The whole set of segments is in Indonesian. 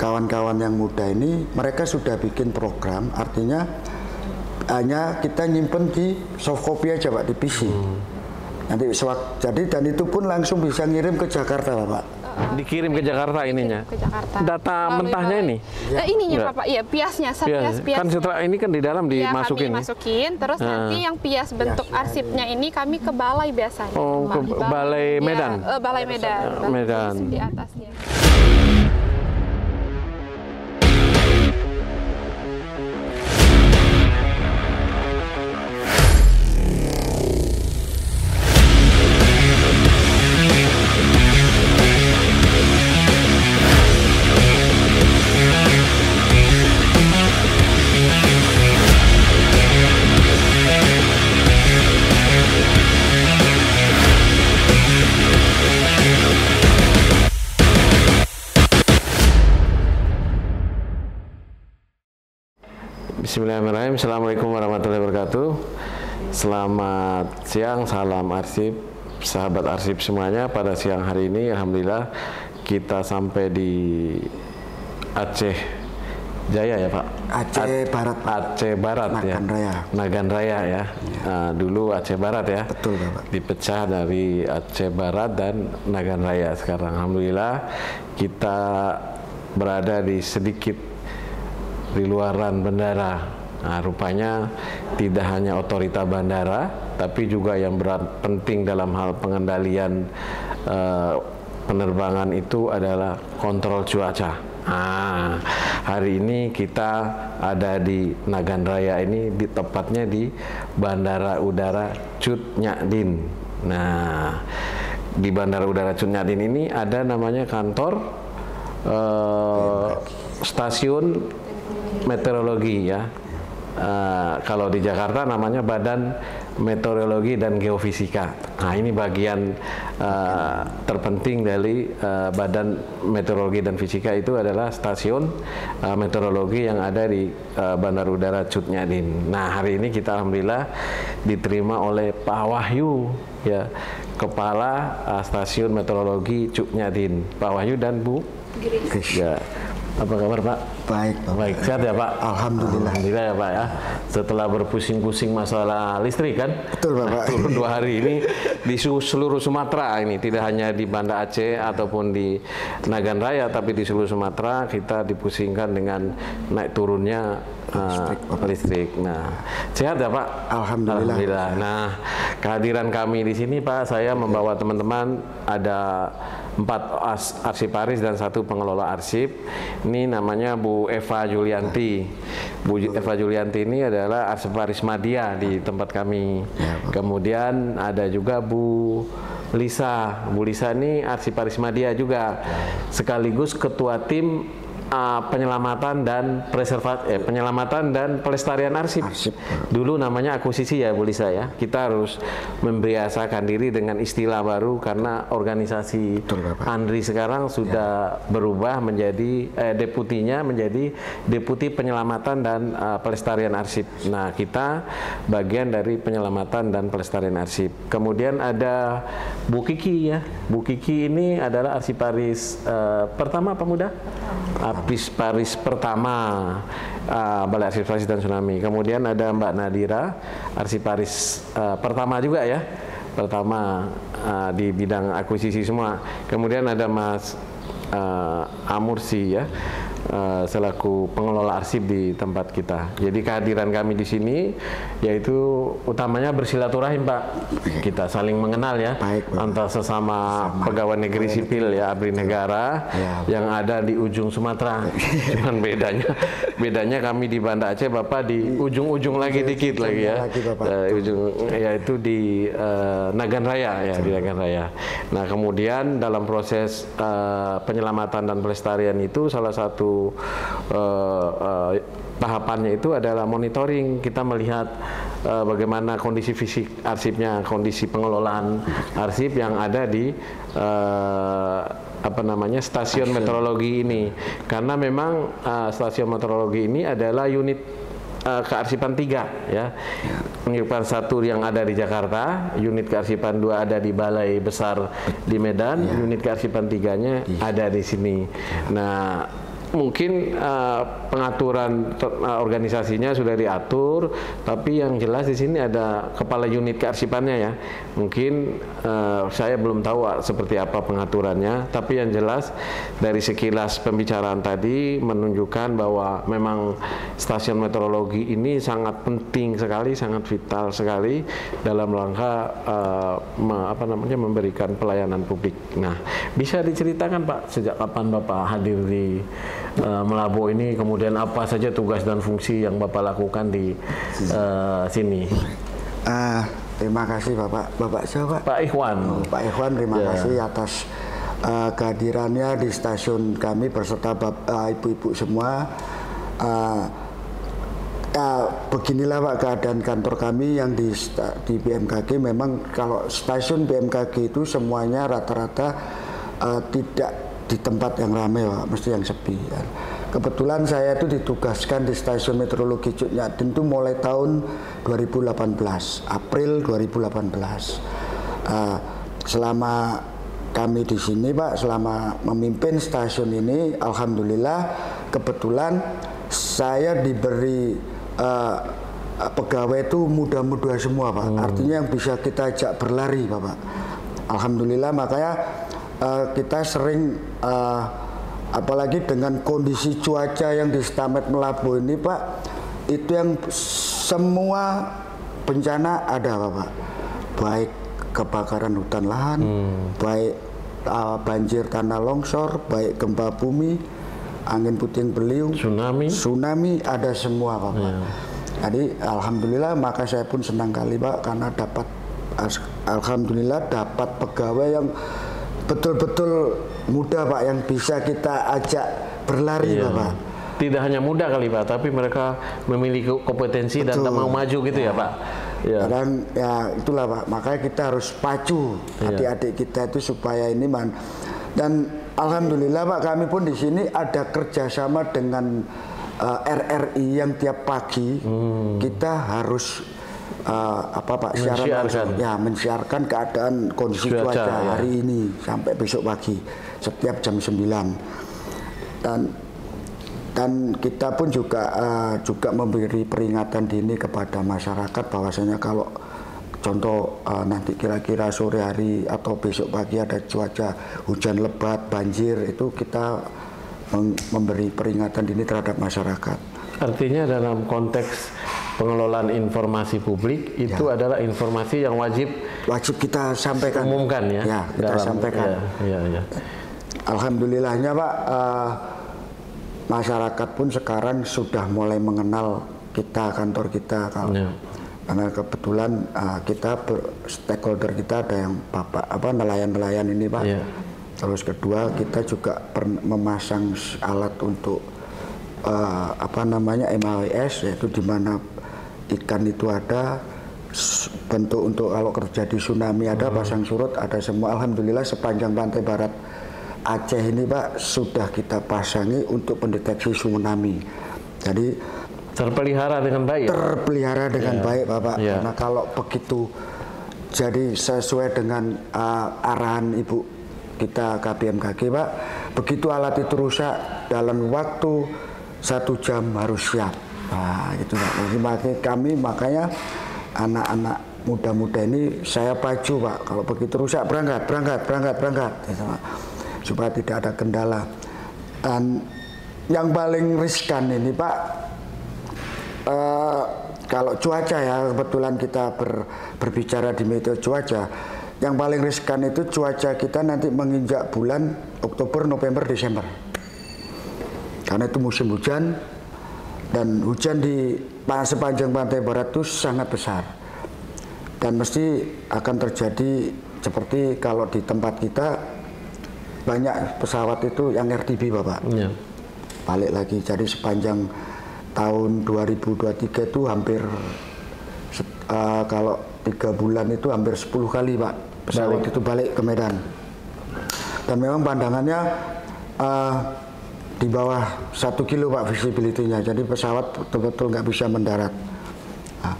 kawan-kawan yang muda ini mereka sudah bikin program, artinya hanya kita nyimpen di soft copy aja Pak, di PC. Nanti jadi dan itu pun langsung bisa ngirim ke Jakarta Pak. Dikirim ke Jakarta ininya. Ke Jakarta. Data mentahnya ini? Ininya Pak, iya piasnya, pias. Kan setelah ini kan di dalam dimasukin. Kami masukin, terus nanti yang pias bentuk arsipnya ini kami ke balai biasanya. Oh, ke Balai Medan? Balai Medan. Medan. Di atasnya. Bismillahirrahmanirrahim. Assalamualaikum warahmatullahi wabarakatuh. Selamat siang, salam arsip, sahabat arsip semuanya. Pada siang hari ini, alhamdulillah kita sampai di Aceh Jaya ya Pak. Aceh Barat. Aceh Barat ya. Nagan Raya. Nagan Raya ya. Dulu Aceh Barat ya. Betul Bapak. Dipecah dari Aceh Barat dan Nagan Raya sekarang. Alhamdulillah kita berada di sedikit di luaran bandara. Nah, rupanya tidak hanya otorita bandara, tapi juga yang penting dalam hal pengendalian penerbangan itu adalah kontrol cuaca. Nah, hari ini kita ada di Nagan Raya ini, tepatnya di Bandara Udara Cut Nyak Dien. Nah, di Bandara Udara Cut Nyak Dien ini ada namanya kantor stasiun meteorologi ya. Kalau di Jakarta namanya Badan Meteorologi dan Geofisika. Nah, ini bagian terpenting dari Badan Meteorologi dan Fisika itu adalah stasiun meteorologi yang ada di Bandar Udara Cut Nyak Dien. Nah, hari ini kita alhamdulillah diterima oleh Pak Wahyu ya, Kepala Stasiun Meteorologi Cut Nyak Dien. Pak Wahyu dan Bu Giris. Ya. Apa kabar Pak? Baik Pak. Baik, sehat ya Pak? Alhamdulillah. Alhamdulillah ya Pak ya. Setelah berpusing-pusing masalah listrik kan? Betul Bapak. Turun 2 hari ini di seluruh Sumatera ini, tidak hanya di Banda Aceh ataupun di Nagan Raya, tapi di seluruh Sumatera kita dipusingkan dengan naik turunnya listrik. Nah, sehat ya Pak? Alhamdulillah. Alhamdulillah. Nah, kehadiran kami di sini Pak, saya membawa teman-teman, ada 4 arsiparis dan 1 pengelola arsip. Ini namanya Bu Eva Julianti. Bu Eva Julianti ini adalah arsiparis Madya di tempat kami. Kemudian ada juga Bu Lisa. Bu Lisa ini arsiparis Madya juga, sekaligus ketua tim penyelamatan dan penyelamatan dan pelestarian arsip. Dulu namanya akuisisi ya Bu Lisa ya. Kita harus membiasakan diri dengan istilah baru karena organisasi Andri sekarang sudah berubah menjadi deputinya menjadi deputi penyelamatan dan pelestarian arsip. Nah, kita bagian dari penyelamatan dan pelestarian arsip. Kemudian ada Bu Kiki ya. Bu Kiki ini adalah arsiparis pertama apa muda? Arsiparis pertama Balai Arsiparis dan Tsunami. Kemudian ada Mbak Nadira, arsiparis pertama juga ya, pertama di bidang akuisisi semua. Kemudian ada Mas Amursi ya, selaku pengelola arsip di tempat kita. Jadi kehadiran kami di sini yaitu utamanya bersilaturahim Pak. Kita saling mengenal ya. Baik, antara sesama pegawai negeri sipil ya, abri negara yang ada di ujung Sumatera. Cuman bedanya kami di Banda Aceh, Bapak di ujung-ujung lagi dikit lagi ya. Ujung yaitu di Nagan Raya ya, di Nagan Raya. Nah, kemudian dalam proses penyelamatan dan pelestarian itu salah satu tahapannya itu adalah monitoring. Kita melihat bagaimana kondisi fisik arsipnya, kondisi pengelolaan arsip yang ada di stasiun meteorologi ini. Karena memang stasiun meteorologi ini adalah unit kearsipan 3 ya. Kearsipan 1 yang ada di Jakarta, unit kearsipan 2 ada di Balai Besar di Medan, unit kearsipan 3-nya ada di sini. Nah, mungkin pengaturan organisasinya sudah diatur, tapi yang jelas di sini ada kepala unit kearsipannya ya. Mungkin saya belum tahu seperti apa pengaturannya, tapi yang jelas dari sekilas pembicaraan tadi menunjukkan bahwa memang stasiun meteorologi ini sangat penting sekali, sangat vital sekali dalam rangka memberikan pelayanan publik. Nah, bisa diceritakan Pak, sejak kapan Bapak hadir di Melambo ini, kemudian apa saja tugas dan fungsi yang Bapak lakukan di sini? Terima kasih Bapak. Bapak siapa? Pak Ikhwan. Pak Ikhwan, terima kasih atas kehadirannya di stasiun kami beserta ibu-ibu semua. Beginilah Pak keadaan kantor kami yang di BMKG. Memang kalau stasiun BMKG itu semuanya rata-rata tidak di tempat yang ramai Pak, mesti yang sepi ya. Kebetulan saya itu ditugaskan di stasiun meteorologi Cutnyatin itu mulai tahun 2018, April 2018. Selama kami di sini Pak, selama memimpin stasiun ini, alhamdulillah kebetulan saya diberi pegawai itu muda-muda semua Pak. Artinya yang bisa kita ajak berlari Bapak. Alhamdulillah, makanya kita sering apalagi dengan kondisi cuaca yang di Stamet Melambo ini Pak, itu yang semua bencana ada Bapak, baik kebakaran hutan lahan, baik banjir tanah longsor, baik gempa bumi, angin puting beliung, tsunami ada semua Bapak. Jadi alhamdulillah, maka saya pun senang kali Pak karena dapat alhamdulillah dapat pegawai yang betul-betul muda Pak, yang bisa kita ajak berlari Bapak. Tidak hanya muda kali Pak, tapi mereka memiliki kompetensi dan tak mau maju gitu ya Pak. Dan ya itulah Pak, makanya kita harus pacu adik-adik kita itu supaya ini dan alhamdulillah Pak, kami pun di sini ada kerjasama dengan RRI yang tiap pagi kita harus mensiarkan keadaan kondisi cuaca hari ini sampai besok pagi setiap jam 9. Dan kita pun juga memberi peringatan dini kepada masyarakat bahwasanya kalau contoh nanti kira-kira sore hari atau besok pagi ada cuaca hujan lebat, banjir, itu kita memberi peringatan dini terhadap masyarakat. Artinya dalam konteks pengelolaan informasi publik itu adalah informasi yang wajib kita sampaikan, umumkan ya. Ya, kita sampaikan. Alhamdulillahnya Pak, masyarakat pun sekarang sudah mulai mengenal kita, kantor kita, karena kebetulan kita stakeholder kita ada yang nelayan ini Pak. Terus kedua, kita juga memasang alat untuk MAWS, yaitu di mana ikan itu ada, bentuk untuk kalau terjadi tsunami ada, pasang surut ada semua. Alhamdulillah sepanjang pantai barat Aceh ini Pak sudah kita pasangi untuk pendeteksi tsunami. Jadi terpelihara dengan baik. Terpelihara dengan baik Bapak. Karena kalau begitu jadi sesuai dengan arahan Ibu kita KBMKG Pak, begitu alat itu rusak dalam waktu 1 jam harus siap. Nah, gitu Pak. Jadi makanya anak-anak muda-muda ini saya pacu Pak. Kalau begitu rusak berangkat. Gitu, Pak. Supaya tidak ada kendala. Dan yang paling riskan ini Pak, kalau cuaca ya, kebetulan kita berbicara di meteo cuaca, yang paling riskan itu cuaca kita nanti menginjak bulan Oktober, November, Desember. Karena itu musim hujan, dan hujan di sepanjang pantai barat itu sangat besar. Dan mesti akan terjadi seperti kalau di tempat kita banyak pesawat itu yang RTB Bapak. Balik lagi, jadi sepanjang tahun 2023 itu hampir kalau 3 bulan itu hampir 10 kali Pak pesawat itu balik ke Medan. Dan memang pandangannya di bawah 1 kilo Pak visibility-nya, jadi pesawat betul-betul nggak bisa mendarat. Nah,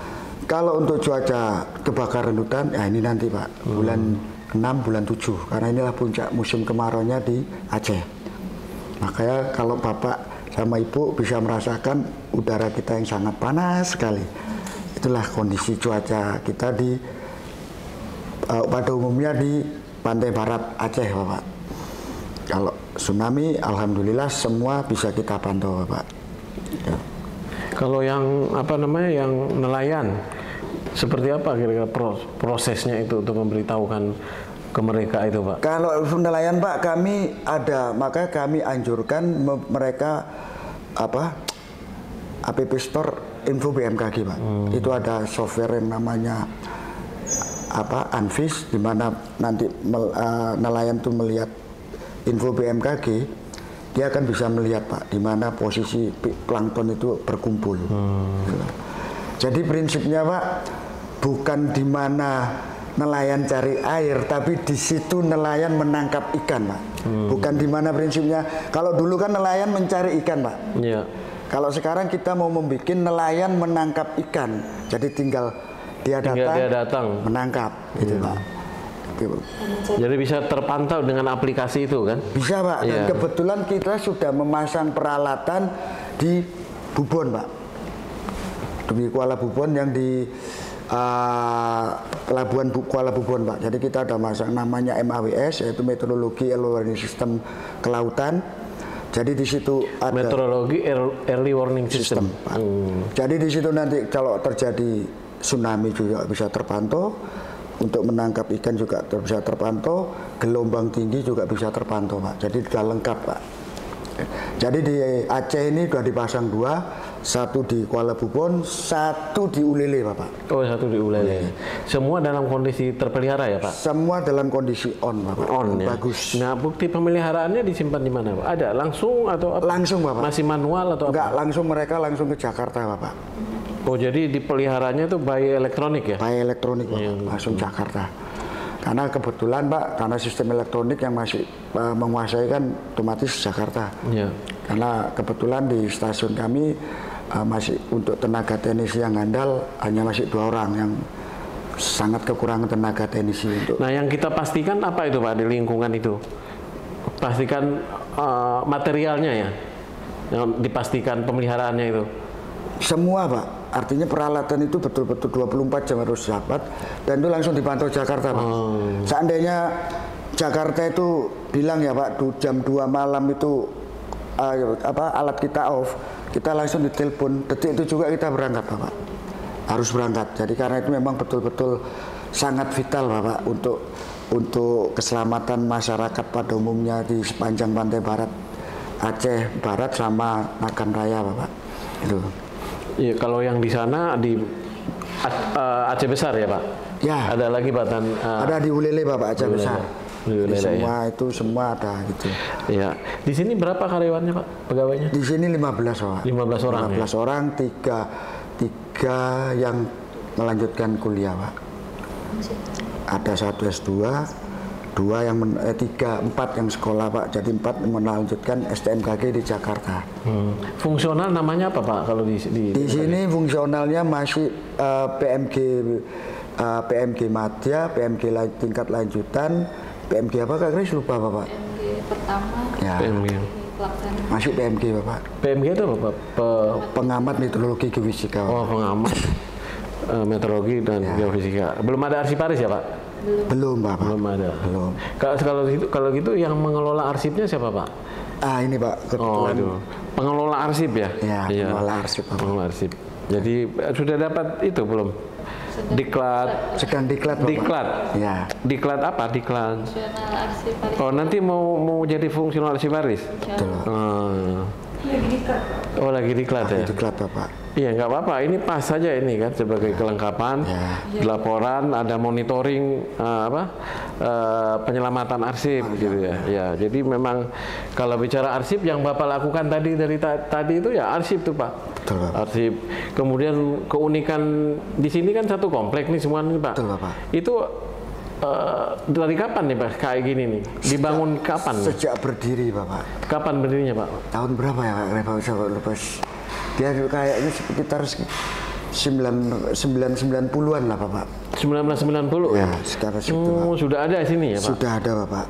kalau untuk cuaca kebakaran hutan, ya ini nanti Pak bulan 6, bulan 7, karena inilah puncak musim kemaraunya di Aceh. Makanya kalau Bapak sama Ibu bisa merasakan udara kita yang sangat panas sekali. Itulah kondisi cuaca kita di pada umumnya di pantai barat Aceh, Bapak. Kalau tsunami, alhamdulillah semua bisa kita pantau, Bapak. Ya. Kalau yang apa namanya, yang nelayan, seperti apa kira-kira prosesnya itu untuk memberitahukan ke mereka itu, Pak? Kalau nelayan, Pak, kami ada, maka kami anjurkan mereka app store info BMKG, Pak. Itu ada software yang namanya Anvis, di mana nanti nelayan tuh melihat info BMKG, dia akan bisa melihat, Pak, di mana posisi plankton itu berkumpul. Jadi prinsipnya, Pak, bukan di mana nelayan cari air, tapi di situ nelayan menangkap ikan, Pak. Bukan di mana prinsipnya. Kalau dulu kan nelayan mencari ikan, Pak. Iya. Kalau sekarang kita mau membuat nelayan menangkap ikan, jadi tinggal dia datang menangkap, gitu, Pak. Gitu. Jadi bisa terpantau dengan aplikasi itu kan? Bisa, Pak. Dan kebetulan kita sudah memasang peralatan di Bubon, Pak. Di Kuala Bubon yang di Pelabuhan Kuala Bubon, Pak. Jadi kita ada masang namanya MAWS, yaitu Meteorologi Early Warning System Kelautan. Jadi di situ ada Meteorologi Early Warning System. Pak. Jadi di situ nanti kalau terjadi tsunami juga bisa terpantau, untuk menangkap ikan juga bisa terpantau, gelombang tinggi juga bisa terpantau, Pak. Jadi sudah lengkap, Pak. Jadi di Aceh ini sudah dipasang 2, satu di Kuala Bubon, satu di Ulele, Bapak. Oh, satu di Ulele. Semua dalam kondisi terpelihara ya, Pak? Semua dalam kondisi on, Bapak. On ya. Bagus. Nah, bukti pemeliharaannya disimpan di mana, Pak? Ada langsung atau apa? Langsung, Bapak. Masih manual atau enggak, apa? langsung mereka langsung ke Jakarta, Bapak. Oh, jadi dipeliharanya itu by elektronik ya? By elektronik, Bapak. Langsung Jakarta. Karena kebetulan, Pak, karena sistem elektronik yang masih menguasai kan otomatis Jakarta. Ya. Karena kebetulan di stasiun kami masih untuk tenaga teknisi yang handal hanya masih 2 orang yang sangat kekurangan tenaga teknisi untuk. Nah, yang kita pastikan apa itu, Pak, di lingkungan itu? Pastikan materialnya ya, yang dipastikan pemeliharaannya itu. Semua, Pak. Artinya peralatan itu betul-betul 24 jam harus dapat, dan itu langsung dipantau Jakarta, Pak. Seandainya Jakarta itu bilang ya, Pak, jam 2 malam itu alat kita off, kita langsung ditelepon, detik itu juga kita berangkat, Bapak. Harus berangkat. Jadi karena itu memang betul-betul sangat vital, Bapak, untuk keselamatan masyarakat pada umumnya di sepanjang pantai barat Aceh Barat sama Nagan Raya, Bapak. Itu. Iya, kalau yang di sana di Aceh Besar ya, Pak? Ya. Ada lagi, Pak? Ada di Ulele, Bapak, Aceh Besar. Ulele, semua ya. Itu semua ada gitu. Iya. Di sini berapa karyawannya, Pak? Pegawainya? Di sini 15, Pak. 15 orang. 15 ya? orang, tiga yang melanjutkan kuliah, Pak. Ada 1 S2, 4 yang sekolah, Pak. Jadi 4 melanjutkan STMKG di Jakarta. Fungsional namanya apa, Pak? Kalau di sini fungsionalnya masih PMG Madya, PMG tingkat lanjutan, PMG apa, Kak Kris? Lupa, Bapak. PMG pertama. Ya. PMG. Masih PMG, Bapak. PMG itu apa, Pak? Pengamat meteorologi geofisika. Oh, pengamat meteorologi dan geofisika. Belum ada arsiparis ya, Pak? Belum, Bapak. Belum ada. Belum. Kalau gitu yang mengelola arsipnya siapa, Pak? Ini, Pak. Kebetulan. Pengelola arsip ya? Iya, pengelola arsip, Pak. Pengelola arsip. Jadi sudah dapat itu belum? Diklat. Sedang diklat, Bapak. Diklat. Ya. Diklat apa? Diklat. Fungsional arsiparis. Oh, nanti mau jadi fungsional arsiparis? Betul. Oh, lagi diklat ya? Diklat, Bapak. Iya, nggak apa-apa. Ini pas saja ini kan sebagai kelengkapan. Laporan, ada monitoring penyelamatan arsip gitu ya. Ya, jadi memang kalau bicara arsip yang Bapak lakukan tadi tadi itu ya arsip tuh, Pak. Betul, Bapak. Arsip. Kemudian keunikan di sini kan satu komplek nih semua nih, Pak. Betul, Bapak. Itu dari kapan nih, Pak? Kayak gini nih. Dibangun kapan? Sejak berdiri, Bapak. Kapan berdirinya, Pak? Tahun berapa ya, Pak? Lepas. Dia kayaknya sekitar 90-an lah, Bapak. 1990? Ya, sekarang situ, Pak. Sudah ada di sini ya, Pak? Sudah ada, Bapak.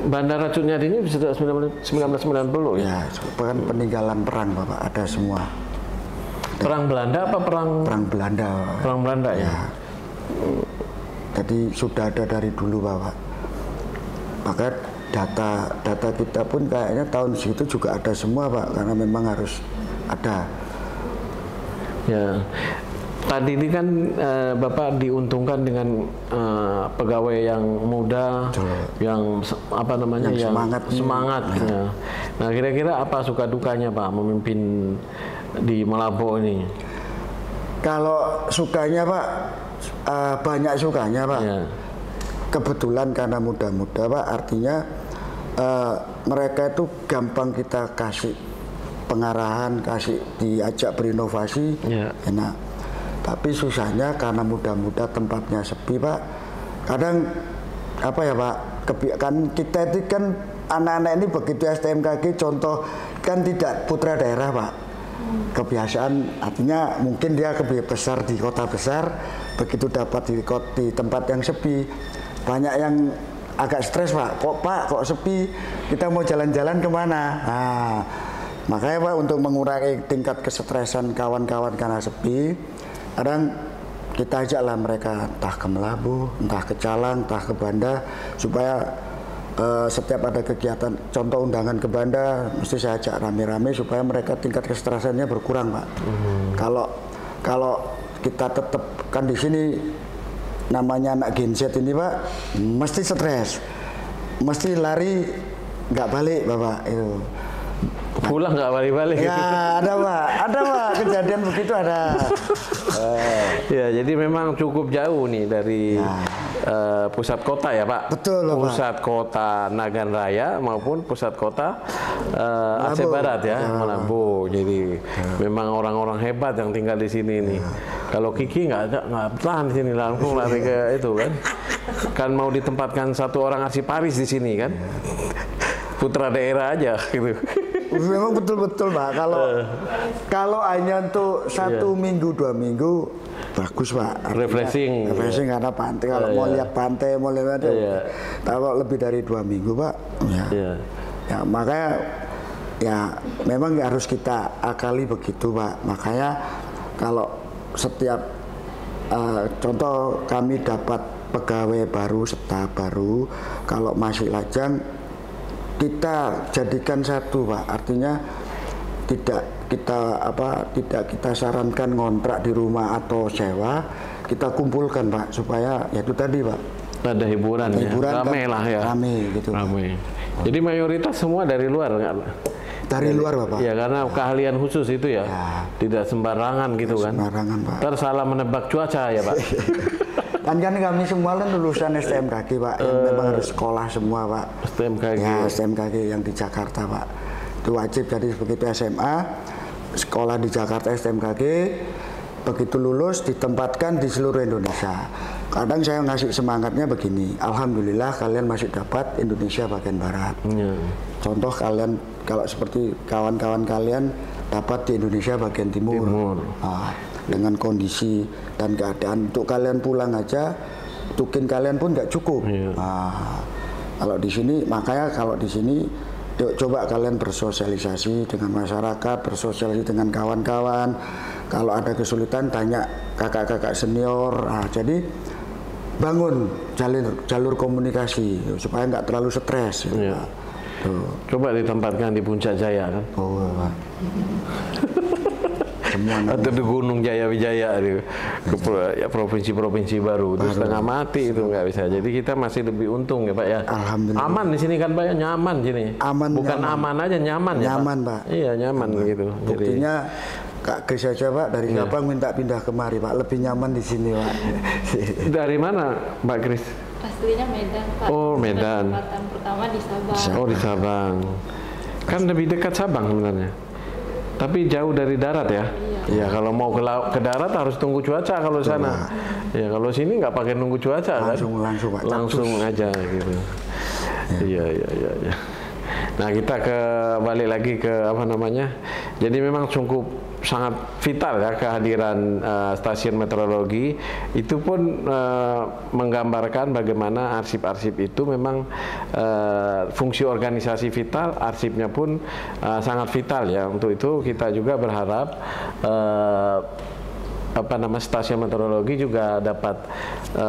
Bandara Cut Nyadi ini sudah 1990 ya? Ya, kan peninggalan perang, Bapak, ada semua. Perang Belanda apa perang? Perang Belanda. Perang Belanda ya? Jadi sudah ada dari dulu, Bapak. Maka data kita pun kayaknya tahun segitu juga ada semua, Pak, karena memang harus ada. Ya. Tadi ini kan Bapak diuntungkan dengan pegawai yang muda, yang apa namanya, yang semangat. Ya. Nah, kira-kira apa suka dukanya, Pak, memimpin di Malabo ini? Kalau sukanya, Pak, banyak sukanya, Pak. Ya. Kebetulan karena muda-muda, Pak, artinya mereka itu gampang kita kasih pengarahan, kasih diajak berinovasi, enak. Tapi susahnya karena muda-muda tempatnya sepi, Pak. Kadang apa ya, Pak? Kan kita itu kan anak-anak ini begitu STMKG contoh kan tidak putra daerah, Pak. Kebiasaan artinya mungkin dia besar di kota besar, begitu dapat di tempat yang sepi, banyak yang agak stres, Pak. Kok sepi? Kita mau jalan-jalan kemana? Nah, makanya, Pak, untuk mengurangi tingkat kesetresan kawan-kawan karena sepi, kadang kita ajaklah mereka entah ke Melabu, entah ke Calang, entah ke Banda, supaya setiap ada kegiatan, contoh undangan ke Banda, mesti saya ajak rame-rame supaya mereka tingkat kesetresannya berkurang, Pak. Kalau kita tetap kan di sini namanya anak Gen Z ini, Pak, mesti stres, mesti lari nggak balik, Bapak, itu. Pulang nggak balik-balik? Ya, ada, Pak, kejadian begitu ada. Ya, jadi memang cukup jauh nih dari pusat kota ya, Pak? Betul, Pak. Pusat kota Nagan Raya maupun pusat kota Aceh Barat ya, Malabo. Jadi memang orang-orang hebat yang tinggal di sini nih. Kalau Kiki nggak tahan di sini, langsung lari ke itu kan. Kan mau ditempatkan satu orang arsiparis di sini kan. Putra daerah aja gitu. Memang betul-betul, Pak. Kalau hanya untuk 1 minggu 2 minggu bagus, Pak. Refreshing karena pantai. Kalau mau lihat pantai, mau lihat kalau lebih dari 2 minggu, Pak. Ya, makanya ya memang harus kita akali begitu, Pak. Makanya kalau setiap contoh kami dapat pegawai baru, staf baru, kalau masih lajang kita jadikan satu, Pak. Artinya tidak kita sarankan ngontrak di rumah atau sewa, kita kumpulkan, Pak, supaya ya itu tadi, Pak. Ada hiburan ya, rame kan, lah ya. Rame gitu. Rame. Jadi mayoritas semua dari luar nggak? Dari luar, Bapak. Ya, karena keahlian khusus itu ya. Tidak sembarangan gitu kan. Sembarangan, Pak. Ntar salah menebak cuaca ya, Pak. Kan kami semua kan lulusan STMKG, Pak, yang memang harus sekolah semua, Pak. STMKG. Ya, STMKG yang di Jakarta, Pak. Itu wajib, jadi begitu SMA, sekolah di Jakarta STMKG, begitu lulus ditempatkan di seluruh Indonesia. Kadang saya ngasih semangatnya begini, alhamdulillah kalian masih dapat Indonesia bagian barat. Contoh kalian, kalau seperti kawan-kawan kalian dapat di Indonesia bagian timur. Dengan kondisi dan keadaan untuk kalian pulang aja, tukin kalian pun nggak cukup. Kalau di sini, makanya kalau di sini yuk coba kalian bersosialisasi dengan masyarakat, bersosialisasi dengan kawan-kawan. Kalau ada kesulitan tanya kakak-kakak senior. Jadi bangun jalur komunikasi supaya nggak terlalu stres. Coba ditempatkan di Puncak Jaya kan. Pak. Atau di Gunung Jaya Wijaya ke provinsi-provinsi baru itu setengah mati itu nggak bisa. Jadi kita masih lebih untung ya, Pak ya. Alhamdulillah. Aman di sini kan, Pak ya, nyaman sini. Bukan aman aja, nyaman ya, Pak. Nyaman, Pak. Iya, nyaman gitu. Buktinya Kak Kris aja, Pak, dari Sabang minta pindah kemari, Pak. Lebih nyaman di sini, Pak. Dari mana, Mbak Kris? Aslinya Medan, Pak. Oh, Medan. Kesempatan pertama di Sabang. Oh, di Sabang. Kan lebih dekat Sabang sebenarnya. Tapi jauh dari darat ya. Iya, kalau mau ke darat harus tunggu cuaca kalau di sana. Ya, kalau sini nggak pakai nunggu cuaca langsung, kan. Pak. Langsung aja gitu. Iya. Nah, kita balik lagi ke apa namanya. Jadi memang cukup sangat vital ya kehadiran stasiun meteorologi. Itu pun menggambarkan bagaimana arsip-arsip itu memang fungsi organisasi vital, arsipnya pun sangat vital ya. Untuk itu kita juga berharap stasiun meteorologi juga dapat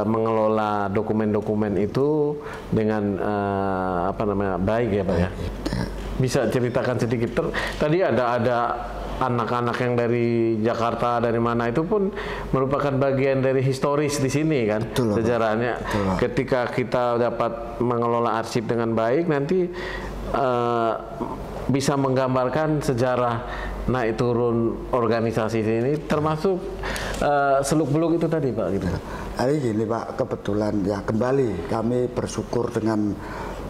mengelola dokumen-dokumen itu dengan baik ya Pak ya. Bisa ceritakan sedikit tadi ada anak-anak yang dari Jakarta dari mana itu pun merupakan bagian dari historis di sini kan. Betul, sejarahnya. Betul. Ketika kita dapat mengelola arsip dengan baik nanti bisa menggambarkan sejarah naik turun organisasi ini termasuk seluk-beluk itu tadi Pak gitu. Hari gini Pak, kebetulan ya kembali kami bersyukur dengan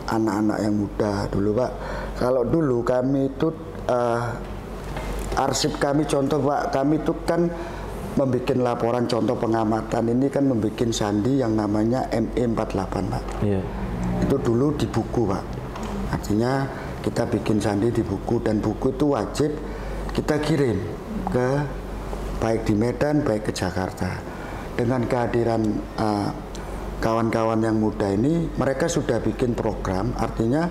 anak-anak yang muda dulu Pak. Kalau dulu kami itu arsip kami contoh Pak, kami itu kan membuat laporan contoh pengamatan ini kan membuat sandi yang namanya ME48 Pak. Iya. Itu dulu di buku Pak. Artinya kita bikin sandi di buku dan buku itu wajib kita kirim ke baik di Medan baik ke Jakarta. Dengan kehadiran kawan-kawan yang muda ini, mereka sudah bikin program, artinya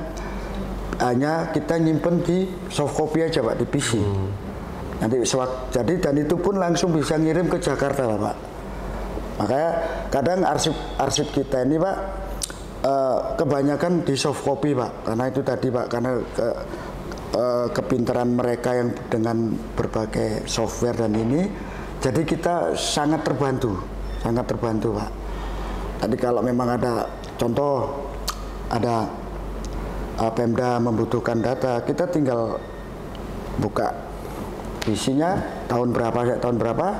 hanya kita nyimpen di soft copy aja Pak di PC. Nanti jadi dan itu pun langsung bisa ngirim ke Jakarta Pak. Makanya kadang arsip kita ini Pak kebanyakan di soft copy Pak, karena itu tadi Pak, karena kepintaran mereka yang dengan berbagai software dan ini, jadi kita sangat terbantu Pak. Tadi kalau memang ada contoh, ada Pemda membutuhkan data, kita tinggal buka isinya tahun berapa.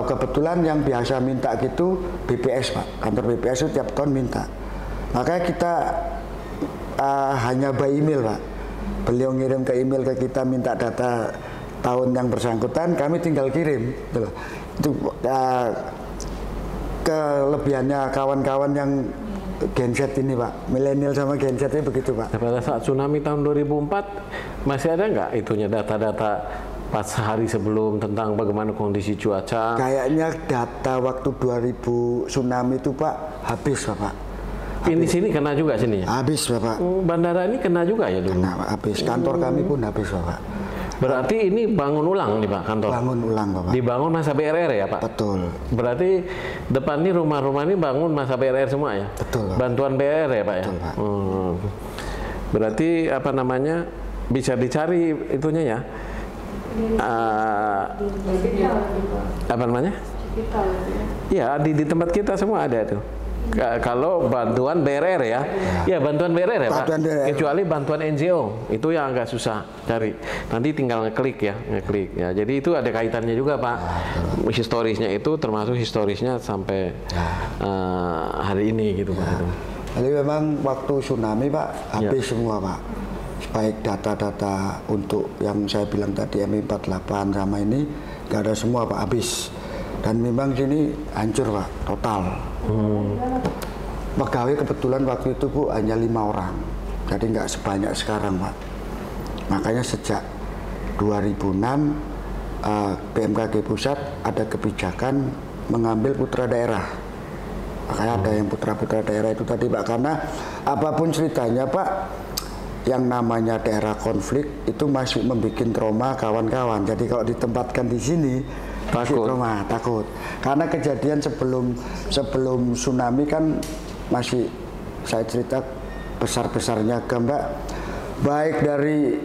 Kebetulan yang biasa minta gitu BPS Pak, kantor BPS itu tiap tahun minta. Makanya kita hanya by email Pak. Beliau ngirim ke email ke kita minta data tahun yang bersangkutan, kami tinggal kirim. Itu kelebihannya kawan-kawan yang Gen Z ini Pak, milenial sama Gen Z ini begitu Pak. Pada saat tsunami tahun 2004 masih ada nggak itunya data-data pas hari sebelum tentang bagaimana kondisi cuaca? Kayaknya data waktu 2000 tsunami itu Pak habis Bapak. Ini sini kena juga sini ya? Habis Bapak. Bandara ini kena juga ya dulu? Kena habis, kantor kami pun habis Bapak. Berarti ini bangun ulang nih Pak kantor? Bangun ulang Bapak. Dibangun masa BRR ya Pak? Betul. Berarti depan ini rumah-rumah ini bangun masa BRR semua ya? Betul Pak. Bantuan BRR ya Pak ya? Betul Pak. Berarti bisa dicari itunya ya? Apa namanya? Ya di tempat kita semua ada tuh. Kalau bantuan BRR ya, ya bantuan BRR ya Pak. Kecuali bantuan NGO itu yang agak susah cari. Nanti tinggal ngeklik ya. Jadi itu ada kaitannya juga Pak. Historisnya itu termasuk historisnya sampai hari ini gitu Pak. Jadi memang waktu tsunami Pak habis semua Pak. Baik data-data untuk yang saya bilang tadi ME48 sama ini nggak ada semua Pak, habis. Dan memang sini hancur Pak, total. Pegawai kebetulan waktu itu Bu hanya 5 orang, jadi nggak sebanyak sekarang Pak. Makanya sejak 2006 BMKG pusat ada kebijakan mengambil putra daerah. Makanya ada yang putra-putra daerah itu tadi Pak, karena apapun ceritanya Pak, yang namanya daerah konflik itu masih membuat trauma kawan-kawan. Jadi kalau ditempatkan di sini takut. Karena kejadian sebelum tsunami kan masih saya cerita besar-besarnya Mbak. Baik dari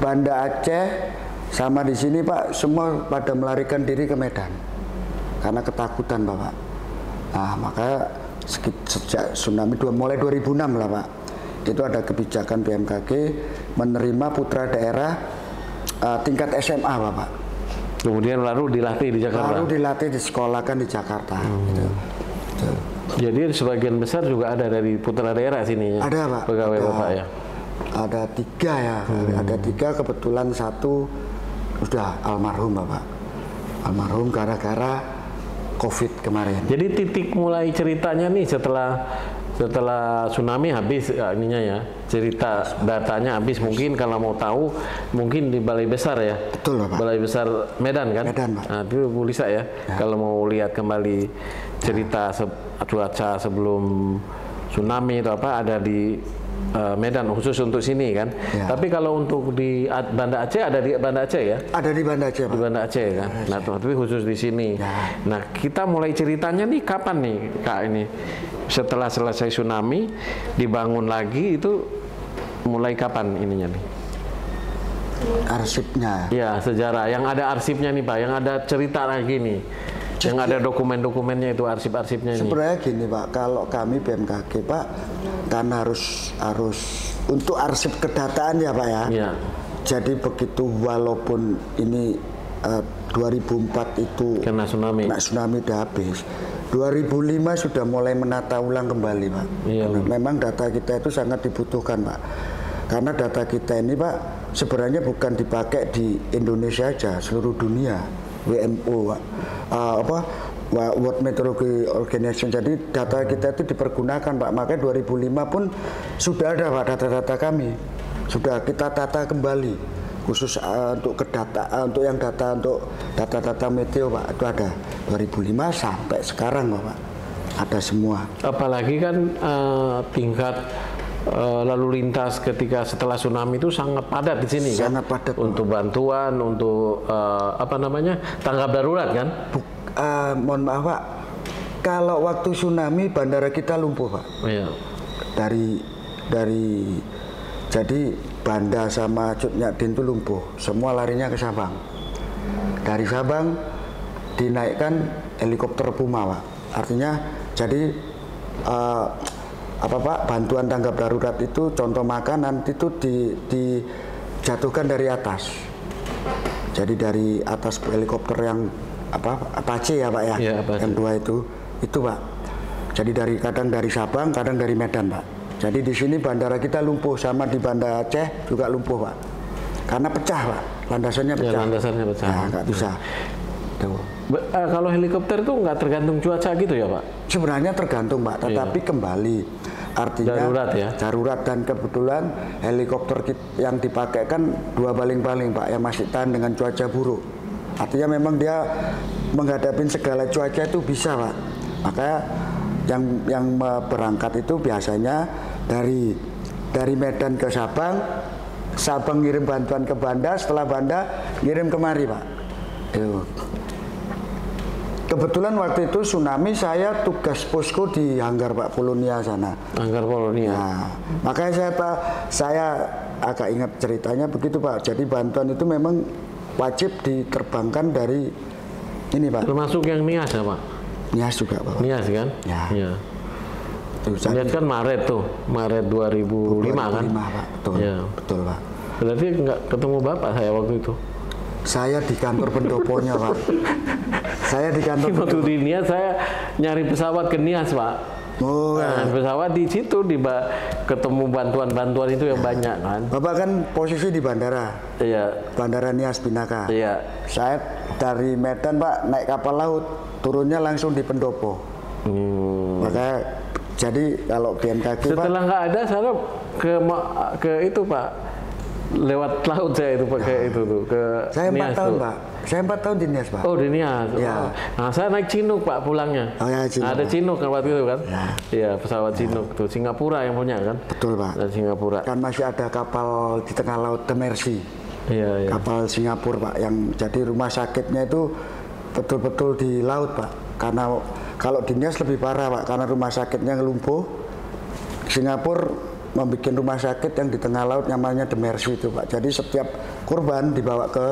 Banda Aceh sama di sini Pak, semua pada melarikan diri ke Medan karena ketakutan Bapak. Nah, maka sejak tsunami mulai 2006 lah Pak, itu ada kebijakan BMKG menerima putra daerah tingkat SMA Bapak. Kemudian lalu dilatih di Jakarta? Lalu dilatih disekolahkan di Jakarta. Gitu. Jadi sebagian besar juga ada dari putra daerah sini ya? Ada Pak. Pegawai Bapak ya? Ada 3 ya. Ada 3, kebetulan 1 sudah almarhum Bapak. Almarhum gara-gara COVID kemarin. Jadi titik mulai ceritanya nih setelah setelah tsunami habis ininya ya, cerita datanya habis. Mungkin kalau mau tahu mungkin di Balai Besar ya. Betul, Pak. Balai Besar Medan kan? Medan, Pak. Nah, itu Bu Lisa ya. Kalau mau lihat kembali cerita cuaca sebelum tsunami itu apa, ada di Medan khusus untuk sini kan. Ya. Tapi kalau untuk di Banda Aceh, ada di Banda Aceh ya? Ada di Banda Aceh, Pak. Di Banda Aceh kan. Nah, tapi khusus di sini. Ya. Nah, kita mulai ceritanya nih kapan nih, Kak, ini? Setelah selesai tsunami dibangun lagi itu mulai kapan ininya nih? Arsipnya. Ya, sejarah. Yang ada arsipnya nih, Pak. Yang ada cerita lagi nih. Yang ada dokumen-dokumennya itu, arsip-arsipnya ini. Sebenarnya gini, Pak, kalau kami BMKG, Pak, kan harus untuk arsip kedataan ya, Pak ya. Iya. Jadi begitu walaupun ini 2004 itu Kena tsunami. udah habis. 2005 sudah mulai menata ulang kembali, Pak. Iya, Karena memang data kita itu sangat dibutuhkan, Pak. Karena data kita ini, Pak, sebenarnya bukan dipakai di Indonesia aja, seluruh dunia. WMO, Pak. World Meteorology Organization. Jadi data kita itu dipergunakan, Pak. Makanya 2005 pun sudah ada, Pak, data-data kami. Sudah kita tata kembali khusus untuk yang data meteo, Pak. Itu ada 2005 sampai sekarang, Pak. Ada semua. Apalagi kan tingkat lalu lintas ketika setelah tsunami itu sangat padat di sini. Sangat kan? padat, untuk bantuan, untuk tanggap darurat kan? Mohon maaf, Pak. Kalau waktu tsunami bandara kita lumpuh, Pak. Iya. Jadi Banda sama Cut Nyak itu lumpuh. Semua larinya ke Sabang. Dari Sabang dinaikkan helikopter Puma, Pak. Artinya jadi Pak, bantuan tanggap darurat itu contoh makanan itu dijatuhkan dari atas. Jadi dari atas helikopter yang Apache ya, Pak ya. Ya, yang dua itu Pak. Jadi kadang dari Sabang, kadang dari Medan, Pak. Jadi di sini bandara kita lumpuh, sama di Banda Aceh juga lumpuh, Pak. Karena pecah, Pak. Landasannya pecah. Ya, landasannya pecah. Nah, nggak bisa. Tuh. Kalau helikopter itu nggak tergantung cuaca gitu ya, Pak? Sebenarnya tergantung, Pak, tetapi kembali artinya darurat ya. Darurat, dan kebetulan helikopter yang dipakai kan 2 baling-baling, Pak, yang masih tahan dengan cuaca buruk. Artinya memang dia menghadapi segala cuaca itu bisa, Pak. Makanya yang berangkat itu biasanya dari Medan ke Sabang, Sabang ngirim bantuan ke Banda, setelah Banda ngirim kemari, Pak. Tuh. Kebetulan waktu itu tsunami saya tugas posko di Hanggar, Pak, Polonia sana. Hanggar Polonia. Nah, makanya saya agak ingat ceritanya begitu, Pak. Jadi bantuan itu memang wajib diterbangkan dari ini, Pak. Termasuk yang Nias ya, Pak? Nias juga, Pak. Nias kan? Ya. Iya. Nias kan Maret 2005 kan? 2005, Pak. Betul. Ya. Betul, Pak. Berarti nggak ketemu Bapak saya waktu itu? Saya di kantor pendoponya, Pak. Saya di kantor Waktu di Nias saya nyari pesawat ke Nias, Pak. Oh, Nah, pesawat di situ ketemu bantuan-bantuan itu yang banyak kan. Bapak kan posisi di bandara. Iya. Bandara Nias Binaka. Iya. Saya dari Medan, Pak, naik kapal laut, turunnya langsung di pendopo. Maka jadi kalau BMKG, setelah nggak ada, saya ke itu, Pak. Lewat laut saya itu pakai itu tuh ke saya 4 Nias tahun, tuh. Pak. Saya 4 tahun di Nias, Pak. Oh, di Nias. Ya. Oh. Nah, saya naik Chinook, Pak, pulangnya. Oh ya, Chinook. Ada Chinook kan waktu itu kan? Ya. Iya, pesawat Chinook tuh, Singapura yang punya kan? Betul, Pak. Dari Singapura. Kan masih ada kapal di tengah laut, The Mercy. Iya, iya. Kapal Singapura, Pak, yang jadi rumah sakitnya itu betul-betul di laut, Pak. Karena kalau di Nias lebih parah, Pak, karena rumah sakitnya lumpuh. Singapura membuat rumah sakit yang di tengah laut namanya The Mercy itu, Pak. Jadi setiap korban dibawa ke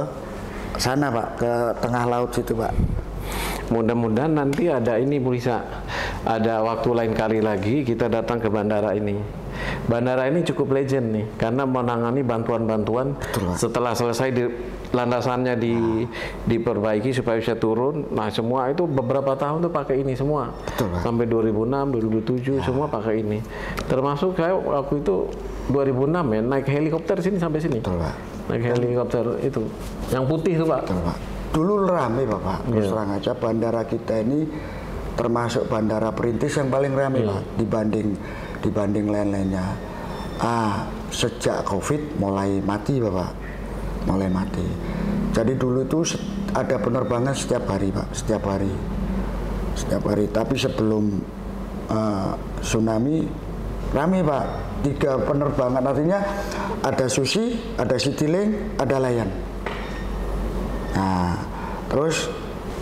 sana, Pak, ke tengah laut situ, Pak. Mudah-mudahan nanti ada ini, Bu Lisa. Ada waktu lain kali lagi kita datang ke bandara ini. Bandara ini cukup legend nih, karena menangani bantuan-bantuan setelah selesai landasannya diperbaiki supaya bisa turun. Nah, semua itu beberapa tahun tuh pakai ini semua. Betul, Pak. Sampai 2006, 2007 semua pakai ini. Termasuk saya waktu itu 2006 ya naik helikopter sini sampai sini. Betul, Pak. Naik helikopter itu yang putih tuh, Pak. Betul, Pak. Dulu rame, Bapak. Terus terang aja bandara kita ini termasuk Bandara Perintis yang paling ramai Pak, dibanding lain-lainnya. Sejak COVID mulai mati Bapak, mulai mati. Jadi dulu itu ada penerbangan setiap hari Pak, setiap hari. Tapi sebelum tsunami ramai Pak, 3 penerbangan, artinya ada Susi, ada Citylink, ada Lion. Nah, terus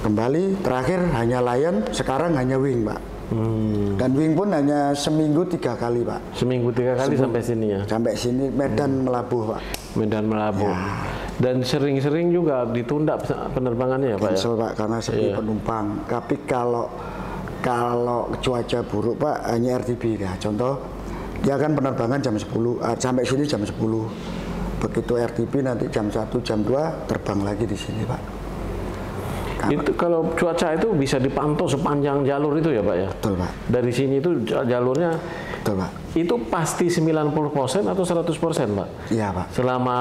kembali terakhir hanya Lion, sekarang hanya Wing Pak. Dan Wing pun hanya seminggu 3 kali Pak. Seminggu 3 kali sampai sini ya? Sampai sini Medan Melabuh Pak. Medan Melabuh. Ya. Dan sering-sering juga ditunda penerbangannya ya Pak? Cancel Pak, karena sepi penumpang. Tapi kalau cuaca buruk Pak, hanya RTB ya. Contoh, dia kan penerbangan jam 10, sampai sini jam 10. Begitu RTB nanti jam 1, jam 2 terbang lagi di sini Pak. Itu kalau cuaca itu bisa dipantau sepanjang jalur itu ya Pak ya? Betul Pak. Dari sini itu jalurnya, betul Pak. Itu pasti 90% atau 100% Pak? Iya Pak. Selama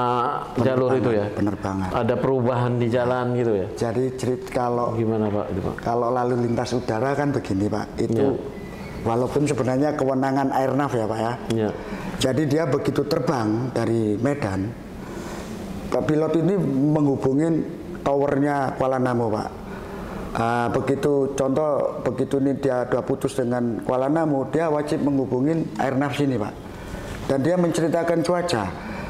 jalur itu ya? Penerbangan. Ada perubahan di jalan gitu ya? Jadi kalau gimana Pak itu Pak? Kalau lalu lintas udara kan begini Pak, itu walaupun sebenarnya kewenangan Airnav ya Pak ya. Ya. Jadi dia begitu terbang dari Medan, Pak pilot ini menghubungin towernya Kuala Namu Pak. Begitu ini dia udah putus dengan Kuala Namu, dia wajib menghubungin Airnav sini Pak. Dan dia menceritakan cuaca.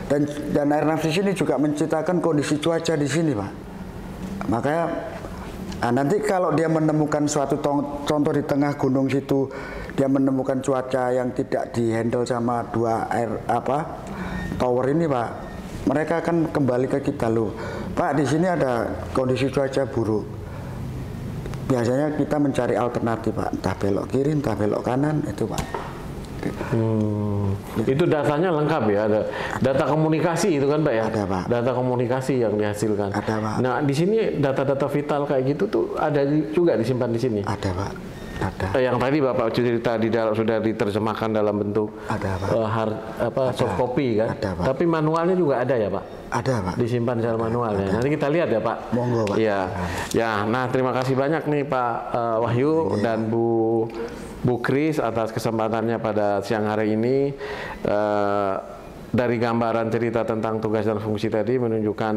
Dan Airnav di sini juga menceritakan kondisi cuaca di sini Pak. Makanya nanti kalau dia menemukan suatu contoh di tengah gunung situ, dia menemukan cuaca yang tidak dihandle sama 2 tower ini Pak, mereka akan kembali ke kita loh. Pak, di sini ada kondisi cuaca buruk. Biasanya kita mencari alternatif Pak, entah belok kiri, entah belok kanan, itu Pak. Itu datanya lengkap ya, ada data komunikasi itu kan Pak ya? Ada Pak. Data komunikasi yang dihasilkan. Ada Pak. Nah di sini data-data vital kayak gitu tuh ada juga disimpan di sini? Ada Pak. Ada. Yang tadi Bapak cerita di dalam sudah diterjemahkan dalam bentuk soft copy kan? Ada Pak. Tapi manualnya juga ada ya Pak? Ada Pak. Disimpan secara manual ya. Nanti kita lihat ya Pak. Monggo Pak. Iya. Ya, nah terima kasih banyak nih Pak Wahyu dan Bu Kris atas kesempatannya pada siang hari ini. Dari gambaran cerita tentang tugas dan fungsi tadi menunjukkan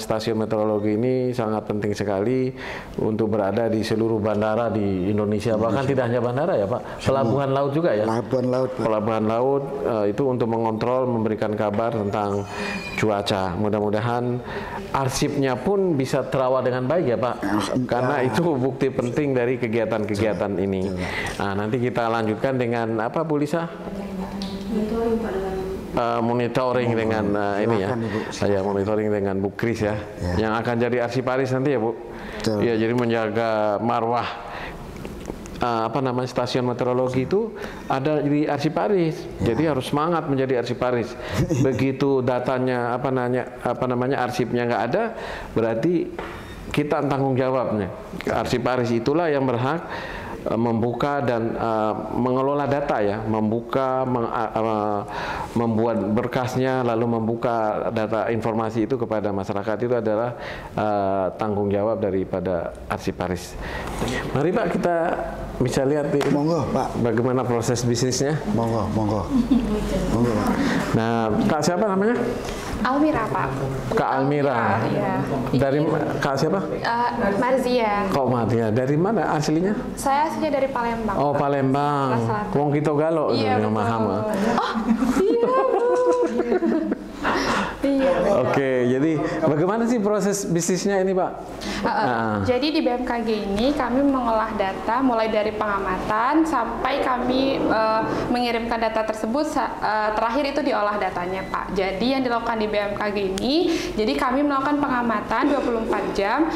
stasiun meteorologi ini sangat penting sekali untuk berada di seluruh bandara di Indonesia. Bahkan tidak hanya bandara ya Pak, pelabuhan laut juga ya. Pelabuhan laut itu untuk mengontrol, memberikan kabar tentang cuaca. Mudah-mudahan arsipnya pun bisa terawat dengan baik ya Pak, karena itu bukti penting dari kegiatan-kegiatan ini. Nah, nanti kita lanjutkan dengan apa Bu Lisa? Monitoring dengan ini ya, saya monitoring dengan Bu Kris ya, yang akan jadi arsiparis nanti ya Bu. Ya, jadi menjaga marwah stasiun meteorologi itu ada di arsiparis. Jadi harus semangat menjadi arsiparis. Begitu datanya arsipnya nggak ada, berarti kita tanggung jawabnya. Arsiparis itulah yang berhak membuka dan mengelola data ya, membuat berkasnya lalu membuka data informasi itu kepada masyarakat, itu adalah tanggung jawab daripada arsiparis. Mari Pak, kita bisa lihat monggo Pak, bagaimana proses bisnisnya. Monggo Pak. Nah, Kak siapa namanya? Almira Pak. Kak Almira. Iya. Dari Kak siapa? Marzia. Kok Marzia? Dari mana aslinya? Saya aslinya dari Palembang. Oh Palembang. Wong Kito Galo iya, yang Mahama. Oh iya Bu. Iya. Oke, jadi bagaimana sih proses bisnisnya ini Pak? Jadi di BMKG ini kami mengolah data mulai dari pengamatan sampai kami mengirimkan data tersebut, terakhir itu diolah datanya Pak. Jadi yang dilakukan di BMKG ini, jadi kami melakukan pengamatan 24 jam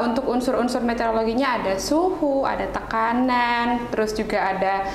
untuk unsur-unsur meteorologinya, ada suhu, ada tekanan, terus juga ada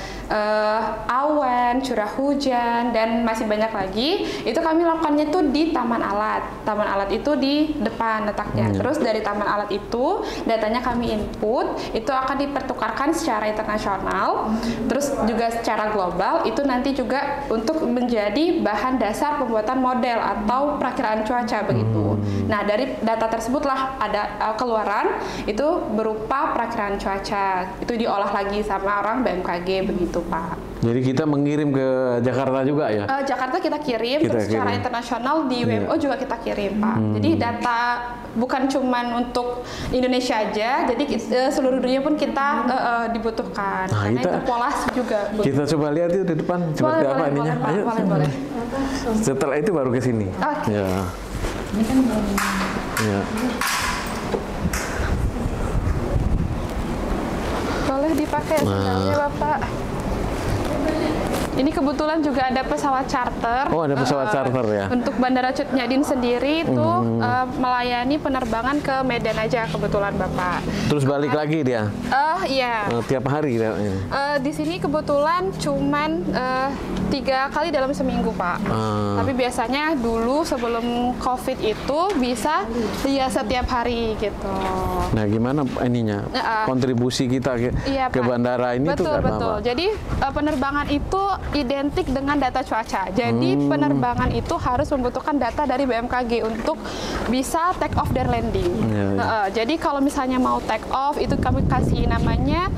awan, curah hujan, dan masih banyak lagi. Itu kami lakukannya tuh di Taman Alat. Taman Alat itu di depan letaknya. Terus dari Taman Alat alat itu, datanya kami input, itu akan dipertukarkan secara internasional, terus juga secara global, itu nanti juga untuk menjadi bahan dasar pembuatan model atau perakiraan cuaca begitu. Nah, dari data tersebutlah ada keluaran itu berupa perakiraan cuaca, itu diolah lagi sama orang BMKG begitu, Pak. Jadi kita mengirim ke Jakarta juga ya? Jakarta kita kirim, terus secara internasional di WMO juga kita kirim, Pak. Jadi data bukan cuman untuk Indonesia aja, jadi seluruh dunia pun kita dibutuhkan. Nah, karena itu polasi juga. Kita coba lihat yuk di depan seperti apa ininya. Ayo. Boleh. Setelah itu baru ke sini. Oke. Ya. Ya. Boleh dipakai sinyalnya, Bapak. Ini kebetulan juga ada pesawat charter. Oh, ada pesawat charter ya. Untuk Bandara Cut Nyak Dien sendiri itu melayani penerbangan ke Medan aja kebetulan, Bapak. Terus balik lagi dia? Iya. Tiap hari dia? Di sini kebetulan cuman 3 kali dalam seminggu, Pak. Tapi biasanya dulu sebelum COVID itu bisa ya setiap hari gitu. Nah, gimana ininya? Kontribusi kita ke bandara ini tuh karena betul. apa? Jadi penerbangan itu identik dengan data cuaca. Jadi penerbangan itu harus membutuhkan data dari BMKG untuk bisa take off dan landing. Jadi kalau misalnya mau take off itu kami kasih namanya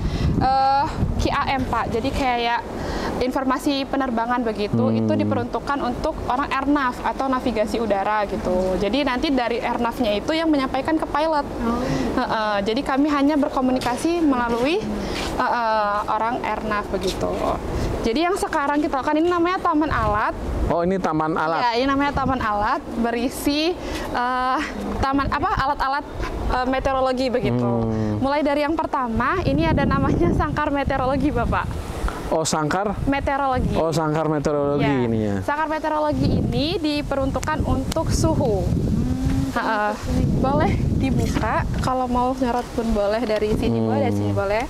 QAM, Pak. Jadi kayak informasi penerbangan begitu, itu diperuntukkan untuk orang airnav atau navigasi udara gitu. Jadi nanti dari airnavnya itu yang menyampaikan ke pilot. Jadi kami hanya berkomunikasi melalui orang airnav begitu. Jadi yang sekarang kita lakukan ini namanya taman alat. Oh, ini taman alat? Ya, ini namanya taman alat berisi alat-alat meteorologi begitu. Mulai dari yang pertama, ini ada namanya sangkar meteorologi, Bapak. Oh, sangkar? Meteorologi. Oh, sangkar meteorologi ya. ini ya. Sangkar meteorologi ini diperuntukkan untuk suhu. Boleh dibuka, kalau mau nyorot pun boleh dari sini, boleh dari sini boleh.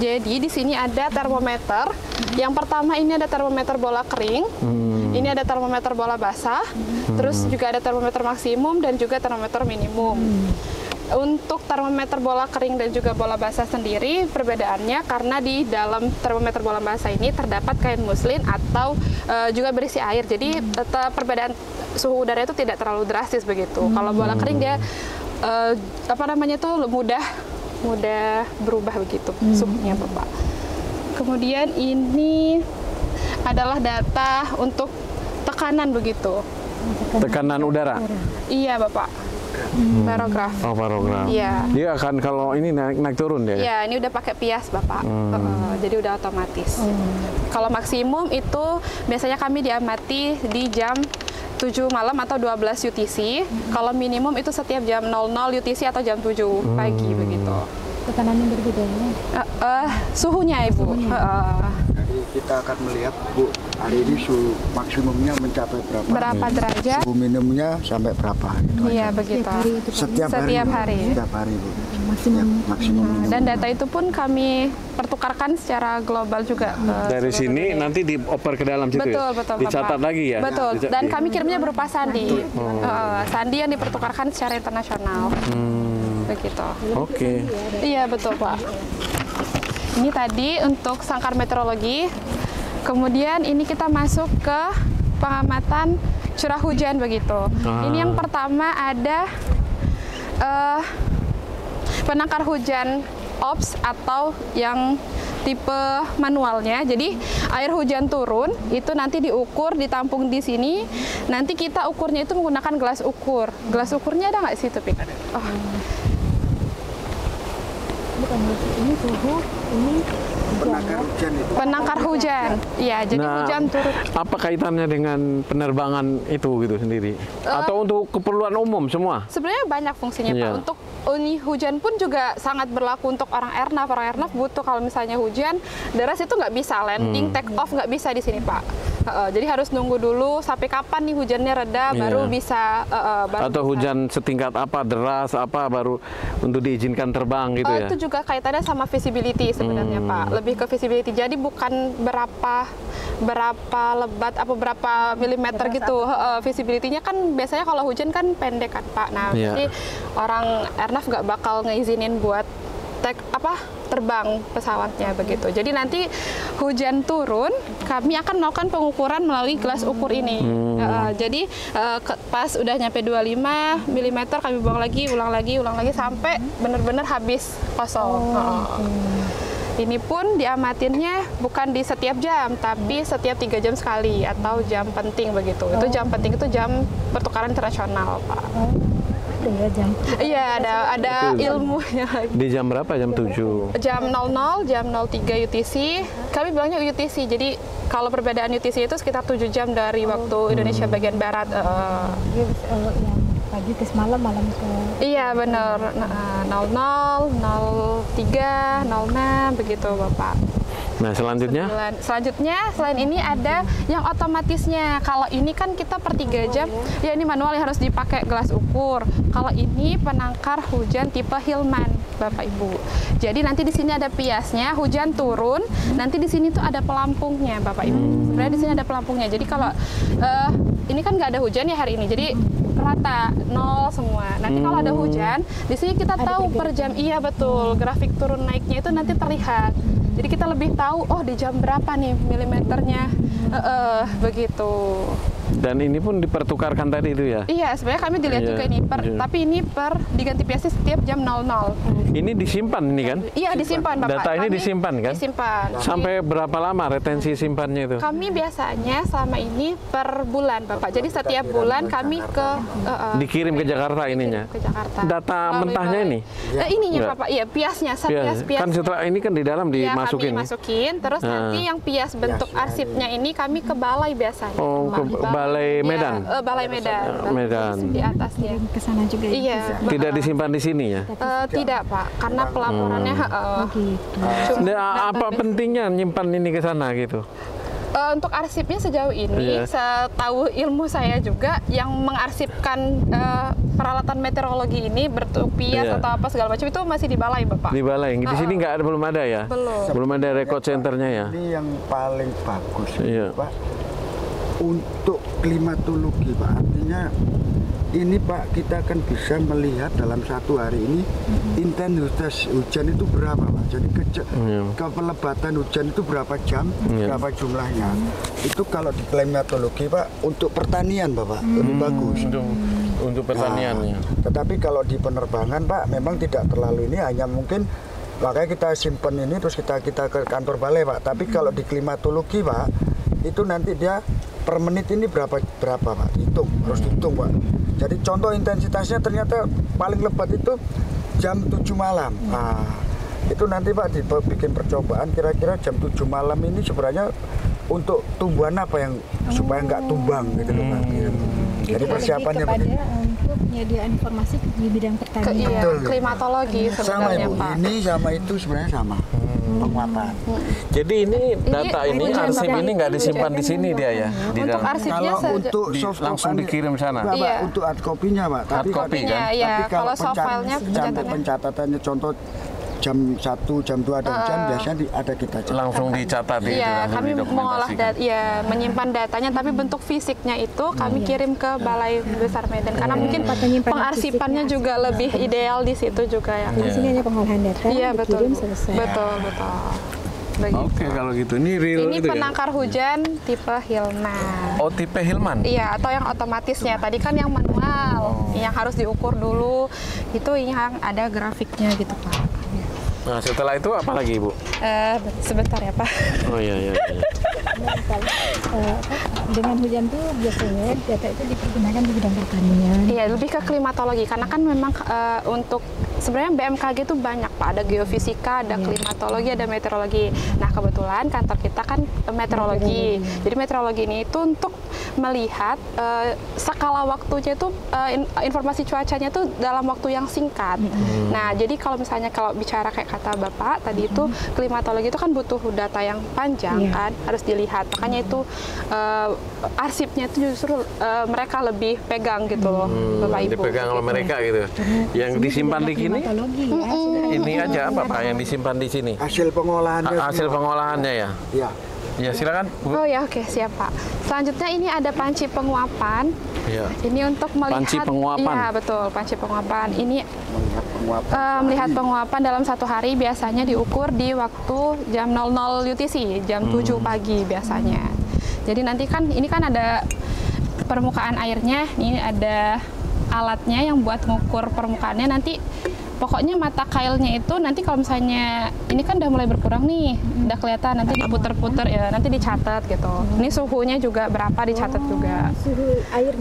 Jadi di sini ada termometer. Yang pertama ini ada termometer bola kering. Ini ada termometer bola basah. Terus juga ada termometer maksimum dan juga termometer minimum. Untuk termometer bola kering dan juga bola basah sendiri perbedaannya karena di dalam termometer bola basah ini terdapat kain muslin atau juga berisi air. Jadi perbedaan suhu udara itu tidak terlalu drastis begitu. Kalau bola kering dia mudah berubah begitu suhunya, Bapak. Kemudian ini adalah data untuk tekanan begitu. Tekanan udara? Iya, Bapak. Barograf. Oh, barograf. Iya. Dia akan kalau ini naik turun dia? Iya, ini udah pakai pias, Bapak. Jadi udah otomatis. Kalau maksimum itu biasanya kami diamati di jam 7 malam atau 12 UTC. Kalau minimum itu setiap jam 00 UTC atau jam 7 pagi begitu. Tekanannya berbedanya? Suhunya, Ibu. Jadi kita akan melihat, Bu, hari ini suhu maksimumnya mencapai berapa? Berapa derajat? Suhu minimumnya sampai berapa? Iya, begitu. Setiap hari. Setiap hari, Bu. Maksimum. Dan data itu pun kami pertukarkan secara global juga. Dari sini nanti dioper ke dalam situ betul, ya? Betul, dicatat Bapak. lagi ya? Betul, dan kami kirimnya berupa sandi. Sandi yang dipertukarkan secara internasional. Begitu. Oke. Iya, betul, Pak. Ini tadi untuk sangkar meteorologi. Kemudian ini kita masuk ke pengamatan curah hujan begitu. Ini yang pertama ada penangkar hujan OPS atau yang tipe manualnya. Jadi air hujan turun itu nanti diukur, ditampung di sini. Nanti kita ukurnya itu menggunakan gelas ukur. Gelas ukurnya ada nggak sih, Tupik? Oh. Bukan, ini suhu, ini Penangkar hujan itu. Penangkar hujan. Iya, jadi hujan turun. Apa kaitannya dengan penerbangan itu gitu sendiri? Atau untuk keperluan umum semua? Sebenarnya banyak fungsinya, Pak. Untuk hujan pun juga sangat berlaku untuk orang airnav. Orang airnav butuh kalau misalnya hujan deras itu nggak bisa landing, take off nggak bisa di sini, Pak. Jadi harus nunggu dulu sampai kapan nih hujannya reda, baru bisa. Atau hujan setingkat apa, deras apa, baru untuk diizinkan terbang gitu ya? Itu juga kaitannya sama visibility sebenarnya Pak. Lebih ke visibility. Jadi bukan berapa lebat apa berapa milimeter gitu. Visibility-nya kan biasanya kalau hujan kan pendek kan Pak. Nah, jadi orang Airnav nggak bakal ngeizinin buat terbang pesawatnya begitu. Jadi nanti hujan turun, kami akan melakukan pengukuran melalui gelas ukur ini. Jadi pas udah nyampe 25 mm kami buang lagi, ulang lagi sampai benar-benar habis kosong. Ini pun diamatinnya bukan di setiap jam, tapi setiap 3 jam sekali atau jam penting begitu. Itu jam penting itu jam pertukaran internasional Pak. Iya, ada ilmunya. Di jam berapa? Jam 7? Jam 00, jam 03 UTC. Kami bilangnya UTC. Jadi kalau perbedaan UTC itu sekitar 7 jam dari waktu Indonesia bagian barat. Yang pagi ke malam ke... Iya, benar. 00, 03, 06 begitu, Bapak. Nah, selanjutnya? Selanjutnya, selain ini ada yang otomatisnya. Kalau ini kan kita per 3 jam, ya ini manual yang harus dipakai gelas ukur. Kalau ini penangkar hujan tipe Hillman, Bapak Ibu. Jadi nanti di sini ada piasnya, hujan turun, nanti di sini tuh ada pelampungnya, Bapak Ibu. Sebenarnya di sini ada pelampungnya. Jadi kalau ini kan nggak ada hujan ya hari ini, jadi rata 0 semua. Nanti kalau ada hujan, di sini kita tahu per jam. Iya betul, grafik turun naiknya itu nanti terlihat. Jadi kita lebih tahu, oh di jam berapa nih milimeternya, begitu. Dan ini pun dipertukarkan tadi itu ya? Iya, sebenarnya kami dilihat juga ini, tapi ini diganti piasnya setiap jam 00. Ini disimpan ini kan? Iya, disimpan Bapak. Data ini disimpan kan? Disimpan. Sampai berapa lama retensi simpannya itu? Kami biasanya selama ini per bulan Bapak. Jadi setiap bulan kami dikirim ke Jakarta ininya? Ke Jakarta. Data mentahnya ini? Ininya Bapak, iya piasnya, pias. Kan setelah ini kan di dalam dimasukin? Kami masukin, terus nanti yang pias bentuk arsipnya ini kami ke balai biasanya. Oh, ke Balai Medan? Iya, Balai Medan. Medan. Di atasnya. Ke sana juga ya? Iya. Tidak disimpan di sini ya? Tidak Pak, karena pelaporannya apa pentingnya nyimpan ini ke sana gitu? Untuk arsipnya sejauh ini, setahu ilmu saya juga, yang mengarsipkan peralatan meteorologi ini bertupias atau apa segala macam itu masih di balai Bapak. Di balai, di sini belum ada ya? Belum ada record centernya ya? Ini yang paling bagus Pak, untuk klimatologi Pak, artinya ini Pak, kita akan bisa melihat dalam satu hari ini intensitas hujan itu berapa Pak. Jadi kepelebatan hujan itu berapa jam, berapa jumlahnya. Itu kalau di klimatologi Pak, untuk pertanian Bapak lebih bagus. Untuk pertaniannya. Tetapi kalau di penerbangan Pak, memang tidak terlalu ini, hanya mungkin makanya kita simpen ini terus kita ke kantor balai Pak. Tapi kalau di klimatologi Pak, itu nanti dia per menit ini berapa Pak, harus dihitung Pak. Jadi contoh intensitasnya ternyata paling lebat itu jam 7 malam. Nah, itu nanti Pak dibikin percobaan kira-kira jam 7 malam ini sebenarnya untuk tumbuhan apa yang supaya nggak tumbang gitu loh Pak. Jadi persiapannya begitu. Untuk menyediakan informasi di bidang pertanian. Klimatologi sebenarnya sama, Pak. Ini sama itu sebenarnya sama. Penguatan. Jadi ini data ini arsip ini nggak disimpan di sini dia ya? Untuk arsipnya kalau untuk soft langsung dikirim sana. Pak, untuk hard copy-nya Pak. Hard copy kan? Iya, Tapi kalau soft file-nya pencatatannya contoh jam 1, jam 2 ada hujan biasanya ada kita catat. Langsung dicatat Iya, kami mengolah menyimpan datanya, tapi bentuk fisiknya itu kami kirim ke Balai Besar Medan karena mungkin pengarsipannya juga lebih ideal di situ juga ya. Di sini hanya pengolahan data, dikirim selesai. Betul. Oke, kalau gitu ini real. Ini penangkar hujan tipe Hillman. Oh, tipe Hillman? Iya, atau yang otomatisnya. Tadi kan yang manual, yang harus diukur dulu. Itu yang ada grafiknya gitu Pak. Nah, setelah itu apa lagi Ibu? Sebentar ya Pak. Oh iya. Dengan hujan tuh biasanya data itu dipergunakan di bidang pertanian. Iya, lebih ke klimatologi karena kan memang untuk sebenarnya BMKG itu banyak Pak, ada geofisika, ada klimatologi, ada meteorologi. Nah, kebetulan kantor kita kan meteorologi. Jadi meteorologi ini itu untuk melihat skala waktunya itu informasi cuacanya itu dalam waktu yang singkat. Nah, jadi kalau misalnya bicara kayak kata Bapak tadi itu klimatologi itu kan butuh data yang panjang kan, harus dilihat melihat. Makanya itu arsipnya itu justru mereka lebih pegang gitu loh, Bapak Ibu. Dipegang oleh mereka gitu. Yang disimpan di sini, ini aja apa Pak yang disimpan di sini? Hasil pengolahannya. Hasil pengolahannya ya? Ya. Ya silakan. Bu. Oh ya, oke, siap Pak. Selanjutnya ini ada panci penguapan. Ya. Ini untuk melihat. Panci penguapan. Iya betul, panci penguapan. Ini Melihat penguapan. melihat penguapan dalam satu hari biasanya diukur di waktu jam 00 UTC, jam 7 pagi biasanya. Jadi nanti kan ini kan ada permukaan airnya, ini ada alatnya yang buat ngukur permukaannya. Nanti pokoknya mata kailnya itu nanti kalau misalnya ini kan udah mulai berkurang nih, udah kelihatan, nanti diputer-puter ya, nanti dicatat gitu. Ini suhunya juga berapa dicatat juga.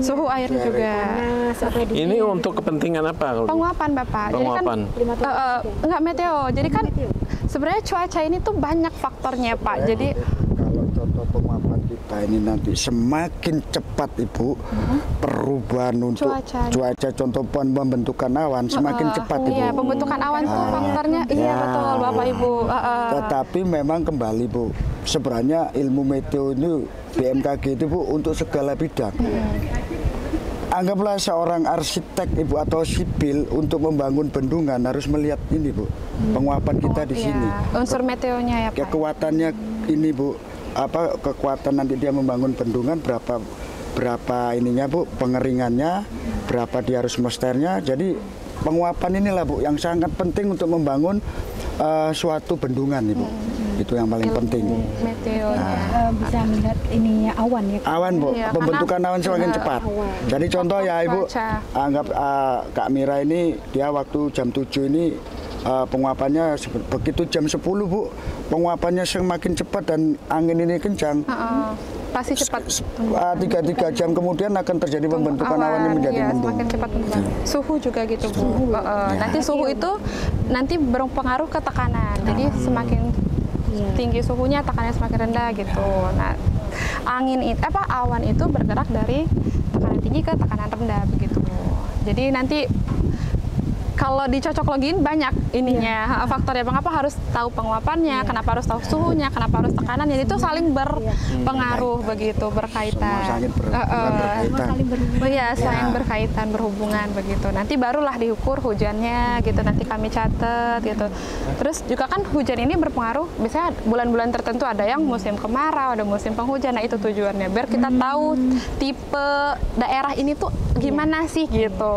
Suhu airnya juga. Ini untuk kepentingan apa? Penguapan Bapak. Penguapan. Jadi kan enggak meteo. Jadi kan sebenarnya cuaca ini tuh banyak faktornya Pak. Jadi Kalau contoh penguapan kita ini nanti semakin cepat Ibu perubahan untuk cuaca contoh pembentukan awan semakin cepat Ibu. Iya, pembentukan awan tuh faktornya. Iya betul Bapak Ibu. Tetapi memang kembali Bu, sebenarnya ilmu meteo ini BMKG itu Bu untuk segala bidang. Anggaplah seorang arsitek Ibu atau sipil untuk membangun bendungan harus melihat ini Bu, penguapan kita di sini. Unsur meteonya ya Pak. Kekuatannya ini Bu, apa kekuatan nanti dia membangun bendungan berapa ininya Bu, pengeringannya, berapa dia harus mesternya. Jadi penguapan inilah Bu yang sangat penting untuk membangun suatu bendungan Ibu. Itu yang paling penting. Meteonya. Bisa melihat ininya awan ya. Awan Bu, Iya, pembentukan awan semakin cepat. Jadi contoh ya Ibu, cuaca. anggap Kak Mira ini dia waktu jam 7 ini penguapannya begitu jam 10 Bu, penguapannya semakin cepat dan angin ini kencang. Pasti cepat. 3 jam kemudian akan terjadi pembentukan awan yang menjadi mendung. Semakin cepat mendung. Suhu juga gitu Bu. Nanti suhu itu nanti berpengaruh ke tekanan. Jadi semakin tinggi suhunya, tekanannya semakin rendah gitu. Nah, awan itu bergerak dari tekanan tinggi ke tekanan rendah begitu. Jadi nanti kalau dicocok login banyak ininya faktornya. Mengapa harus tahu penguapannya, kenapa harus tahu suhunya, kenapa harus tekanannya, itu saling berpengaruh begitu, berkaitan. Saling berkaitan, berhubungan begitu. Nanti barulah diukur hujannya gitu, nanti kami catat gitu. Terus juga kan hujan ini berpengaruh, biasanya bulan-bulan tertentu ada yang musim kemarau, ada musim penghujan. Nah itu tujuannya, biar kita tahu tipe daerah ini tuh gimana sih gitu.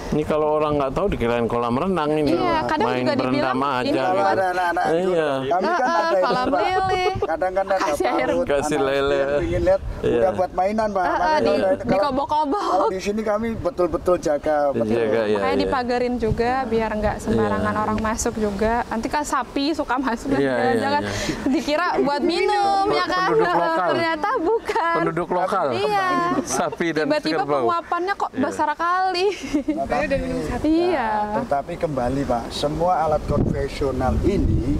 Ini kalau orang nggak tahu dikirain kolam renang ini. Iya, kadang main juga dibilang berendam aja. ini Kalau Gitu. ada anak-anak Iya. kami kan ada itu kolam Pak. lele. Kadang kan ada Kasih air. paut, Kasih anak lele. yang ingin lihat udah buat mainan Pak. Makanya Di kalau kobok-kobok. di sini kami betul-betul jaga. Jaga, ya, Kayak ya. dipagarin juga biar nggak sembarangan orang masuk juga. Nanti kan sapi suka masuk, jangan dikira buat minum ya kan. Penduduk lokal. Ternyata bukan. Penduduk lokal. Iya. Sapi dan Tiba-tiba kerbau. penguapannya kok besar kali. Iya. Tetapi kembali Pak, semua alat konvensional ini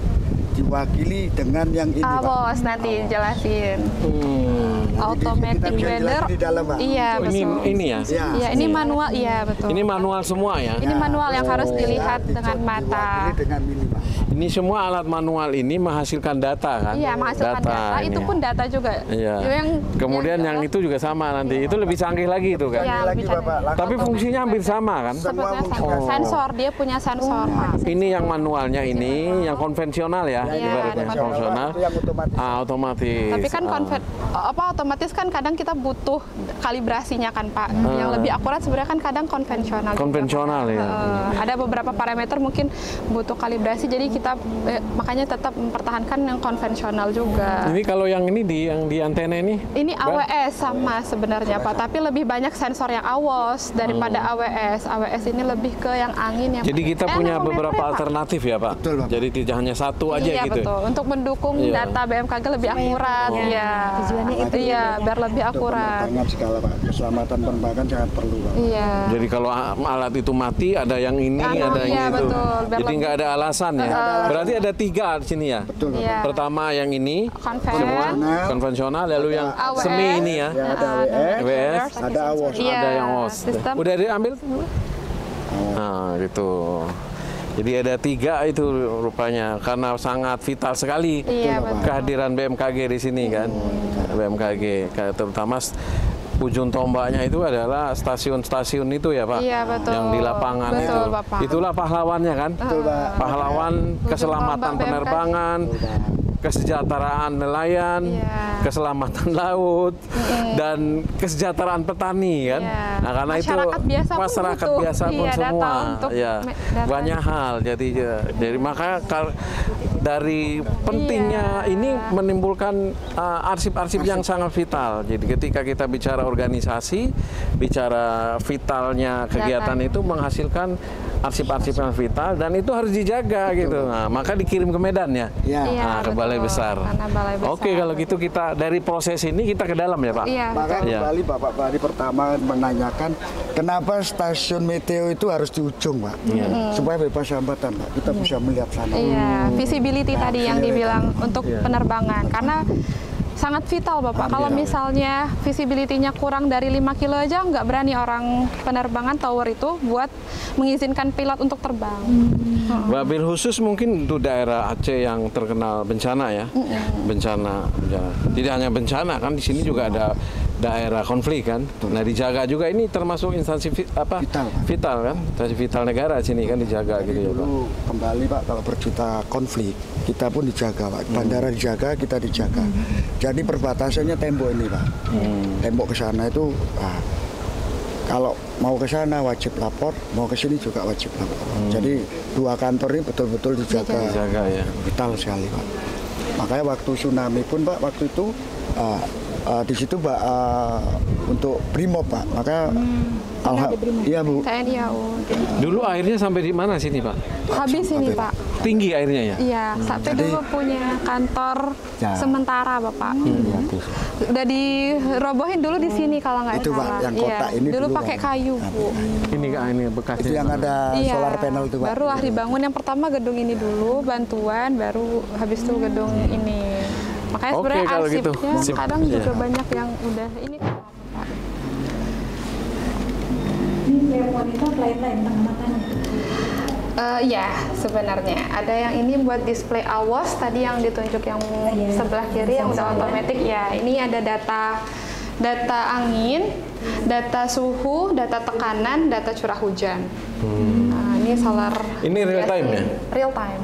diwakili dengan yang ini Pak. Bos nanti jelasin. Kita Automatic bisa weather. jelasin di dalam, Pak. Iya betul. Ini ya. Iya ini manual. Iya betul. Ini manual semua ya. Ini manual yang harus dilihat dengan mata. Diwakili dengan ini Pak. Ini semua alat manual ini menghasilkan data kan? Iya menghasilkan data. ini. Itu pun data juga. Iya. Yang itu juga sama nanti. Itu lebih canggih lagi itu kan. Iya, Lagi lebih Bapak, langsung Tapi fungsinya hampir sama kan? semua Sepertinya fungsinya sama. Sensor, dia punya sensor. Pak. Ini yang manualnya ini, yang konvensional ya, Iya, ibaratnya konvensional. Itu yang otomatis. Otomatis. Tapi kan otomatis kan kadang kita butuh kalibrasinya kan Pak. Yang lebih akurat sebenarnya kan kadang konvensional. Konvensional juga, Pak. ya. Ada beberapa parameter mungkin butuh kalibrasi, jadi kita makanya tetap mempertahankan yang konvensional juga. Ini kalau yang ini yang di antena ini? Ini AWS sama sebenarnya Pak, tapi lebih banyak sensor yang AWOS daripada AWS. AWS ini lebih ke yang angin yang. Jadi kita punya nanometer beberapa ya, Pak. alternatif ya Pak? Betul, Pak. Jadi tidak hanya satu aja Iya gitu? betul, untuk mendukung data BMKG lebih akurat. Iya. Tujuannya itu. Iya, biar lebih Untuk akurat. penerbangan segala Pak. Keselamatan penerbangan sangat perlu Pak. Iya. Jadi kalau alat itu mati, ada yang ini, ada yang iya, itu. betul. Biar Jadi nggak ada alasan ya? Berarti ada 3 di sini ya? Betul Bapak. Iya. Pertama yang ini, semua konvensional, lalu yang AWS. semi ini ya? Ya, ada WS, WS, ada AWOS. Iya, ada yang OS. sistem. Udah diambil? Nah gitu. Jadi ada 3 itu rupanya karena sangat vital sekali Iya, betul. kehadiran BMKG di sini kan. BMKG terutama ujung tombaknya itu adalah stasiun-stasiun itu ya Pak, Iya, betul. yang di lapangan Betul, itu. Bapak. Itulah pahlawannya kan, pahlawan keselamatan tombak penerbangan, kesejahteraan nelayan, Iya. keselamatan laut, dan kesejahteraan petani kan. Iya. Nah karena Masyarakat itu biasa pun masyarakat butuh. biasa pun Iya, data semua, untuk ya data. banyak hal. Jadi maka dari pentingnya Iya. ini menimbulkan arsip-arsip yang sangat vital. Jadi ketika kita bicara organisasi, bicara vitalnya kegiatan itu menghasilkan arsip-arsip yang vital dan itu harus dijaga gitu. Nah, maka dikirim ke Medan ya. Ya. Iya, Nah, ke betul. Balai Besar. Karena Balai Besar. Oke, kalau gitu kita dari proses ini kita ke dalam ya Pak. Iya, Maka betul. Iya. kembali Bapak Bari pertama menanyakan kenapa stasiun meteo itu harus di ujung Pak, supaya bebas hambatan Pak, kita bisa melihat sana. Iya, visibility tadi yang dibilang untuk penerbangan karena sangat vital Bapak. Kalau misalnya visibility-nya kurang dari 5 kilo aja nggak berani orang penerbangan tower itu buat mengizinkan pilot untuk terbang. Wabil khusus mungkin untuk daerah Aceh yang terkenal bencana ya, bencana. Tidak hanya bencana kan, di sini juga ada daerah konflik kan. Nah dijaga juga ini termasuk instansi vital kan, instansi vital negara sini kan dijaga gitu ya Pak. Dulu kembali Pak kalau berjuta konflik kita pun dijaga Pak, bandara dijaga, kita dijaga. Jadi perbatasannya tembok ini Pak, tembok ke sana itu. Kalau mau ke sana wajib lapor, mau ke sini juga wajib lapor. Jadi 2 kantor ini betul-betul dijaga, ya. vital sekali Pak. Makanya waktu tsunami pun Pak, waktu itu di situ Pak untuk Brimob Pak. Maka iya Bu. TNI AU. Dulu airnya sampai di mana sini Pak? Habis ini Pak. Tinggi airnya ya? Iya, sampai dulu punya kantor sementara Bapak. Udah dirobohin dulu di sini kalau nggak Itu, salah. Pak, yang kotak ini dulu dulu, pakai Pak. kayu Bu. Ini bekasnya. Itu yang ada Iya, solar panel itu Pak. baru lah dibangun yang pertama gedung ini dulu, bantuan, baru habis itu gedung ini. Makanya Oke, sebenarnya kalau gitu. arsipnya Sip. kadang juga Iya. banyak yang udah ini. Ini kayak monitor lain-lain pengamatan. Ya, sebenarnya ada yang ini buat display awas tadi yang ditunjuk yang sebelah kiri yang udah otomatis ya. Ini ada data angin, data suhu, data tekanan, data curah hujan. Nah, ini solar. Ini real time ya? Real time.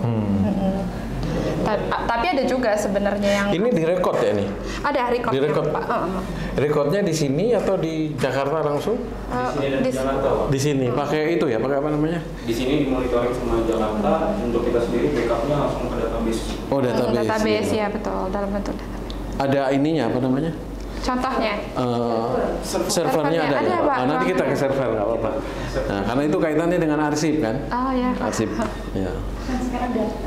Tapi ada juga sebenarnya yang Ini direkod ya ini? ada record. Direkod. Pak. Rekodnya di sini atau di Jakarta langsung? Di sini. Pakai itu ya? Pakai apa namanya? Di sini dimonitoring sama Jakarta, untuk kita sendiri backupnya langsung ke database. Oh, database. Database ya betul dalam bentuk database. Ada ininya apa namanya? Contohnya. Servernya ada ya? Pak. Nanti kita ke server nggak apa-apa. Nah, karena itu kaitannya dengan arsip kan? Oh ya. Arsip. Ya.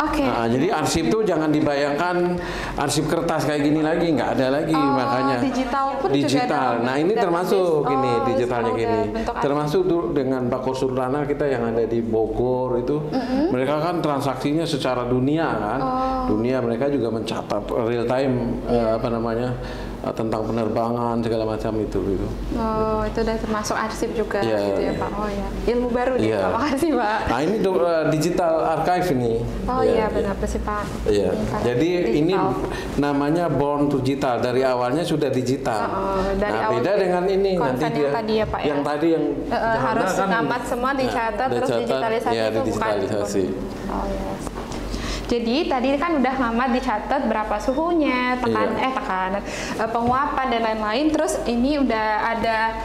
Oke. Nah, jadi arsip itu jangan dibayangkan arsip kertas kayak gini lagi, nggak ada lagi makanya. Digital pun juga digital. ada Nah ini database. termasuk ini digitalnya udah gini. bentuk Termasuk tuh dengan Pak Kursultana kita yang ada di Bogor itu, mereka kan transaksinya secara dunia kan, dunia mereka juga mencatat real time apa namanya tentang penerbangan segala macam itu gitu. Oh, itu udah termasuk arsip juga Iya. gitu ya Pak. Oh ya. Ilmu baru nih. Iya. Terima kasih Pak. Nah ini tuh digital archive ini. Oh iya benar sih Pak. Iya. Kan Jadi ini digital. namanya born to digital, dari awalnya sudah digital. dari Nah, awal beda dengan ini nanti konsen dia yang tadi ya, Pak, ya? yang tadi yang harus kan, ngamat semua dicatat terus dicatat, digitalisasi ya, itu digitalisasi. bukan. Oh ya. Jadi tadi kan udah ngamat dicatat berapa suhunya, tekanan, penguapan dan lain-lain. Terus ini udah ada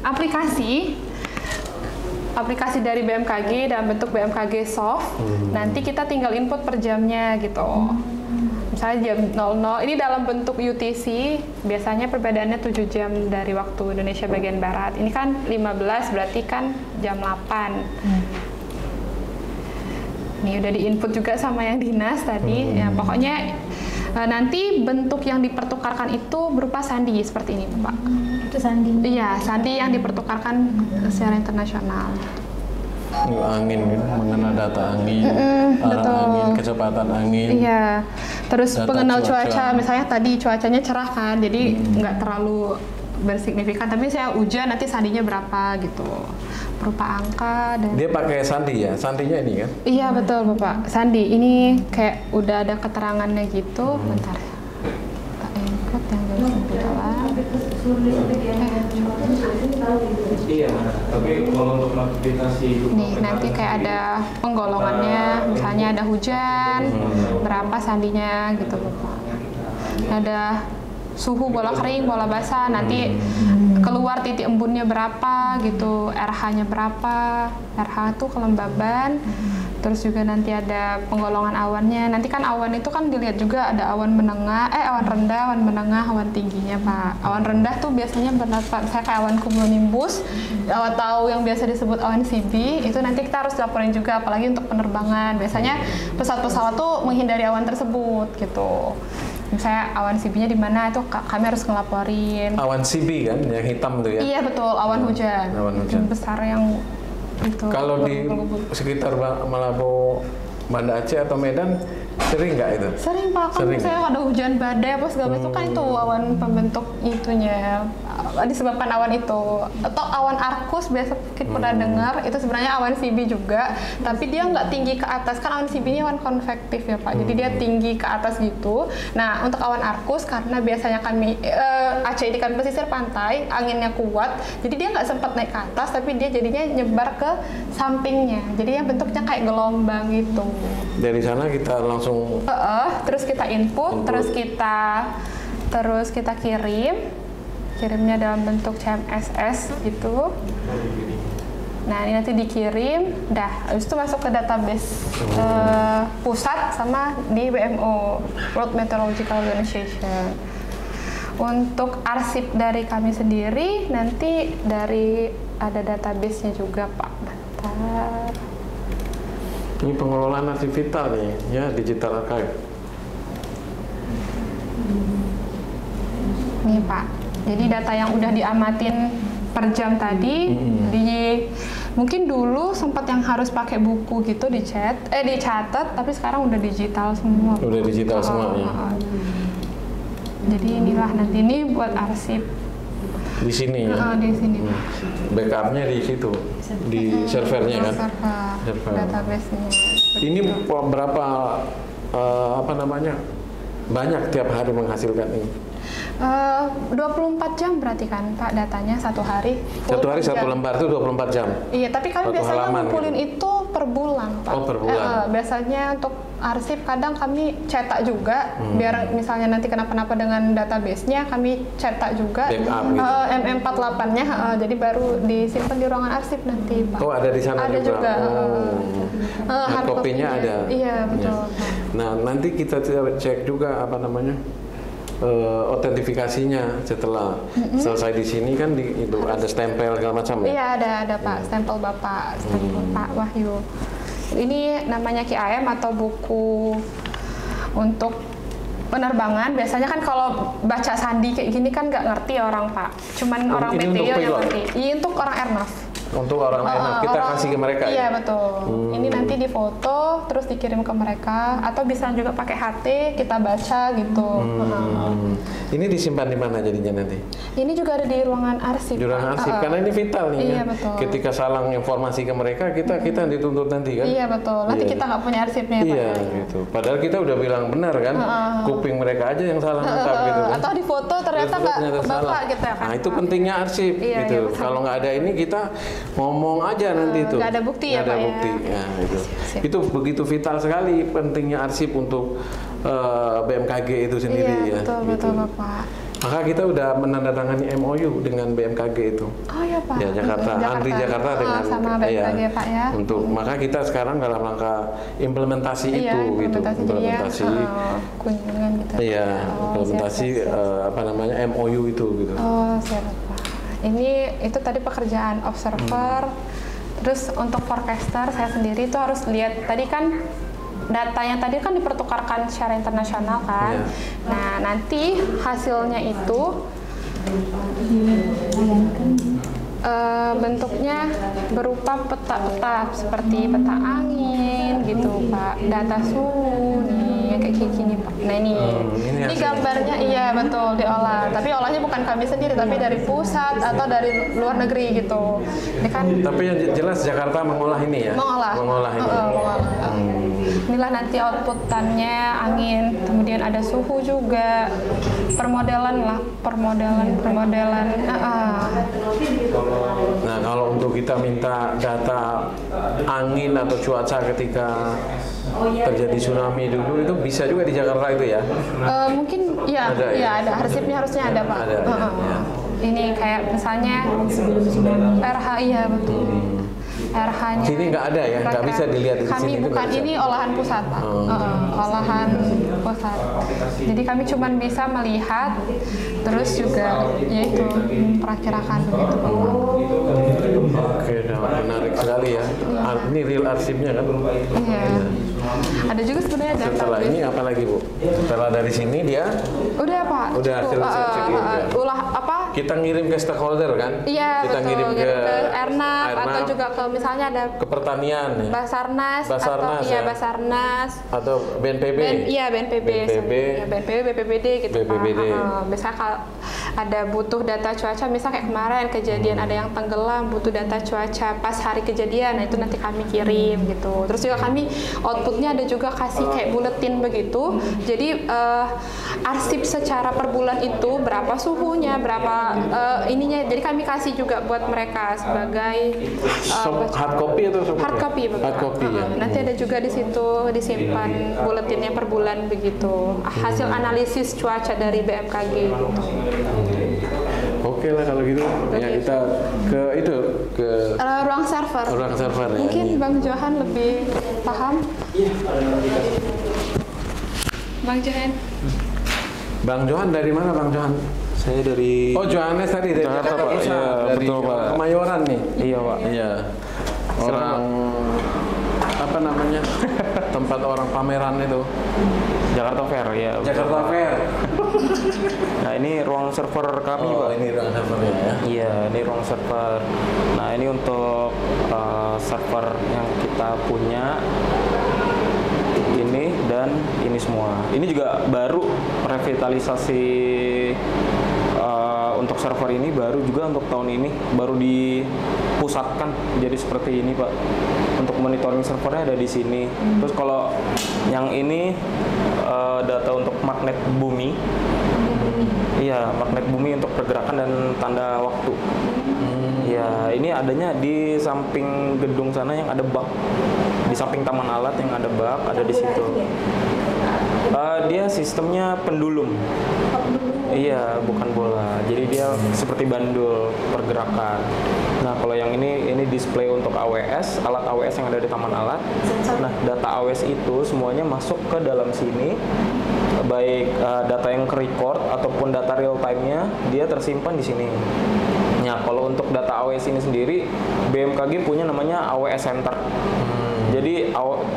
aplikasi dari BMKG dalam bentuk BMKG Soft. Nanti kita tinggal input per jamnya gitu. Misalnya jam 00, ini dalam bentuk UTC, biasanya perbedaannya 7 jam dari waktu Indonesia bagian Barat. Ini kan 15, berarti kan jam 8. Ini udah diinput juga sama yang dinas tadi. Ya, pokoknya nanti bentuk yang dipertukarkan itu berupa sandi seperti ini, Pak. Itu sandi. Iya, sandi yang dipertukarkan secara internasional. Angin, mengenal data angin, arah angin, kecepatan angin. Iya. Terus Data pengenal cuaca. cuaca, misalnya tadi cuacanya cerah kan, jadi nggak terlalu bersignifikan, tapi saya ujian nanti sandinya berapa gitu, berupa angka dan. Dia pakai sandi ya, sandinya ini kan? Iya betul Bapak, sandi ini kayak udah ada keterangannya gitu. Bentar, kita input yang di dalam. Iya, tapi kalau untuk notifikasi Nih nanti kayak ada penggolongannya, misalnya ada hujan, berapa sandinya gitu Bapak. Ada suhu bola kering, bola basah, nanti keluar titik embunnya berapa gitu, RH-nya berapa, RH itu kelembaban, terus juga nanti ada penggolongan awannya. Nanti kan awan itu kan dilihat juga ada awan menengah, awan rendah, awan menengah, awan tingginya Pak. Awan rendah tuh biasanya berdapat saya kayak awan cumulonimbus, atau yang biasa disebut awan CB, itu nanti kita harus laporin juga, apalagi untuk penerbangan. Biasanya pesawat-pesawat tuh menghindari awan tersebut gitu. Misalnya awan CB-nya di mana itu kami harus ngelaporin. Awan CB kan, yang hitam tuh ya? Iya betul, awan hujan. Awan hujan. Yang besar yang itu. Kalau di sekitar Malabo, Banda Aceh atau Medan sering nggak itu? Sering Pak, kan Sering, saya ada hujan badai apa segala macam kan itu awan pembentuk itunya disebabkan awan itu. Atau awan arkus biasa mungkin pernah dengar, itu sebenarnya awan CB juga, tapi dia nggak tinggi ke atas, kan awan CB ini awan konvektif ya Pak, jadi dia tinggi ke atas gitu. Nah untuk awan arkus karena biasanya kami Aceh ini kan pesisir pantai, anginnya kuat, jadi dia nggak sempat naik ke atas, tapi dia jadinya nyebar ke sampingnya, jadi yang bentuknya kayak gelombang gitu. Dari sana kita langsung Terus kita input, terus kita kirimnya dalam bentuk CMSS gitu. Nah ini nanti dikirim, habis itu masuk ke database pusat sama di WMO, World Meteorological Organization. Untuk arsip dari kami sendiri nanti ada database-nya juga Pak. Bentar. Ini pengelolaan arsip vital nih, ya, digital archive. Nih Pak, jadi data yang udah diamatin per jam tadi, mungkin dulu sempat yang harus pakai buku gitu dicatat, tapi sekarang udah digital semua. Udah digital semua ya. Jadi inilah nanti ini buat arsip. Di sini ya? Di sini. Backupnya di situ, di servernya kan? Server. Database-nya. Ini berapa banyak tiap hari menghasilkan ini? 24 jam berarti kan Pak datanya satu hari. Satu hari satu lembar itu 24 jam? Iya, tapi kami biasanya ngumpulin gitu. itu per bulan Pak. Oh, per bulan? Biasanya untuk arsip kadang kami cetak juga, biar misalnya nanti kenapa-napa dengan database-nya kami cetak juga. Backup gitu? MM48-nya, jadi baru disimpan di ruangan arsip nanti Pak. Oh, ada di sana ada juga. Hard copy-nya ada? Iya, betul. Nah, nanti kita cek juga otentifikasinya setelah selesai di sini kan itu ada stempel segala macam ya? Iya ada Pak, stempel Bapak, stempel Pak Wahyu. Ini namanya KIM atau buku untuk penerbangan. Biasanya kan kalau baca sandi kayak gini kan nggak ngerti orang Pak, cuman orang BTO yang ngerti. Iya untuk orang airnav. Untuk orang lain kita kasih ke mereka. Iya betul. Ini nanti difoto terus dikirim ke mereka, atau bisa juga pakai HT kita baca gitu. Ini disimpan di mana jadinya nanti? Ini juga ada di ruangan arsip. Di ruangan arsip karena ini vital nih. Iya ya. Betul. Ketika salah informasi ke mereka kita dituntut nanti kan? Iya betul. Nanti kita nggak punya arsipnya. Iya Pak. gitu. Padahal kita udah bilang benar kan? Kuping mereka aja yang salah nangkap gitu kan? Atau di foto ternyata nggak Bapak gitu ya kan? Nah itu pentingnya arsip gitu. Kalau nggak ada ini kita ngomong aja nanti itu. Nggak ada bukti ya Pak bukti. Ya, gitu. Itu begitu vital sekali pentingnya arsip untuk BMKG itu sendiri ya. Betul Bapak. Maka kita udah menandatangani MOU dengan BMKG itu. Oh ya Pak. Ya Andri Jakarta dengan sama BMKG Pak ya. Maka kita sekarang dalam rangka implementasi itu gitu. Implementasi kunjungan gitu. Iya, implementasi MOU itu gitu. Oh siap Pak. Ini itu tadi pekerjaan observer. Terus untuk forecaster saya sendiri itu harus lihat tadi kan datanya tadi kan dipertukarkan secara internasional kan. Nah nanti hasilnya itu bentuknya berupa peta-peta seperti peta angin gitu Pak, data suhu nih kayak gini Pak. Nah ini gambarnya iya betul diolah. Tapi olahnya bukan kami sendiri, tapi dari pusat atau dari luar negeri gitu. Ini kan. Tapi yang jelas Jakarta mengolah ini ya. Mengolah ini. Inilah nanti outputannya angin, kemudian ada suhu juga, permodelan. Nah kalau untuk kita minta data angin atau cuaca ketika terjadi tsunami dulu itu bisa juga di Jakarta itu ya? Mungkin ya, ada arsipnya harusnya ada Pak. Ya. Ini kayak misalnya RH iya betul. RH-nya. Sini nggak ada ya, nggak bisa dilihat di kami sini. Bukan ini olahan pusat Pak. Olahan pusat. Jadi kami cuma bisa melihat, terus juga yaitu memperkirakan begitu Pak. Oke, menarik sekali ya. Ini real arsipnya kan? Iya. Ada juga sebenarnya data. Setelah ini apa lagi Bu? Setelah dari sini dia? Udah Pak. Udah hasil ulah apa? Kita ngirim ke stakeholder kan? Iya kita betul. Ngirim ke Ernaf atau juga ke misalnya ada ke pertanian ya? Basarnas atau ya? Basarnas atau BNPB? BNPB, BPBD gitu BPBD. Pak. Misal kalau ada butuh data cuaca, misal kayak kemarin kejadian ada yang tenggelam, butuh data cuaca pas hari kejadian, nah itu nanti kami kirim gitu. Terus juga kami outputnya ada juga kasih kayak buletin begitu. Jadi arsip secara per bulan itu berapa suhunya, berapa ininya. Jadi kami kasih juga buat mereka sebagai hard copy atau hard copy, hard copy ya. Nanti ada juga di situ disimpan buletinnya per bulan begitu. Hasil analisis cuaca dari BMKG gitu. Oke lah kalau gitu ya kita ke ruang server. Ruang server ya. Mungkin Bang Johan lebih paham. Bang Johan. Bang Johan dari mana Bang Johan? Saya dari Johannes tadi dari Jakarta Pusat. Iya, dari betul, Pak. Kemayoran nih. Iya Pak. Iya. Orang apa namanya? Tempat orang pameran itu. Jakarta Fair ya. Jakarta Fair. Nah ini ruang server kami Pak. Ini ruang servernya ya. Iya, ini ruang server. Nah ini untuk server yang kita punya ini dan ini semua. Ini juga baru revitalisasi untuk server ini baru juga untuk tahun ini baru dipusatkan jadi seperti ini Pak. Untuk monitoring servernya ada di sini. Terus kalau yang ini data untuk magnet bumi. Iya, magnet bumi untuk pergerakan dan tanda waktu. Iya, ini adanya di samping gedung sana yang ada bak. Di samping taman alat yang ada bak, ada di situ. Dia sistemnya pendulum. Iya, bukan bola. Jadi dia seperti bandul pergerakan. Nah, kalau yang ini display untuk AWS, alat AWS yang ada di taman alat. Nah, data AWS itu semuanya masuk ke dalam sini. Baik data yang ke-record ataupun data real time-nya dia tersimpan di sini. Nah, kalau untuk data AWS ini sendiri, BMKG punya namanya AWS Center. Jadi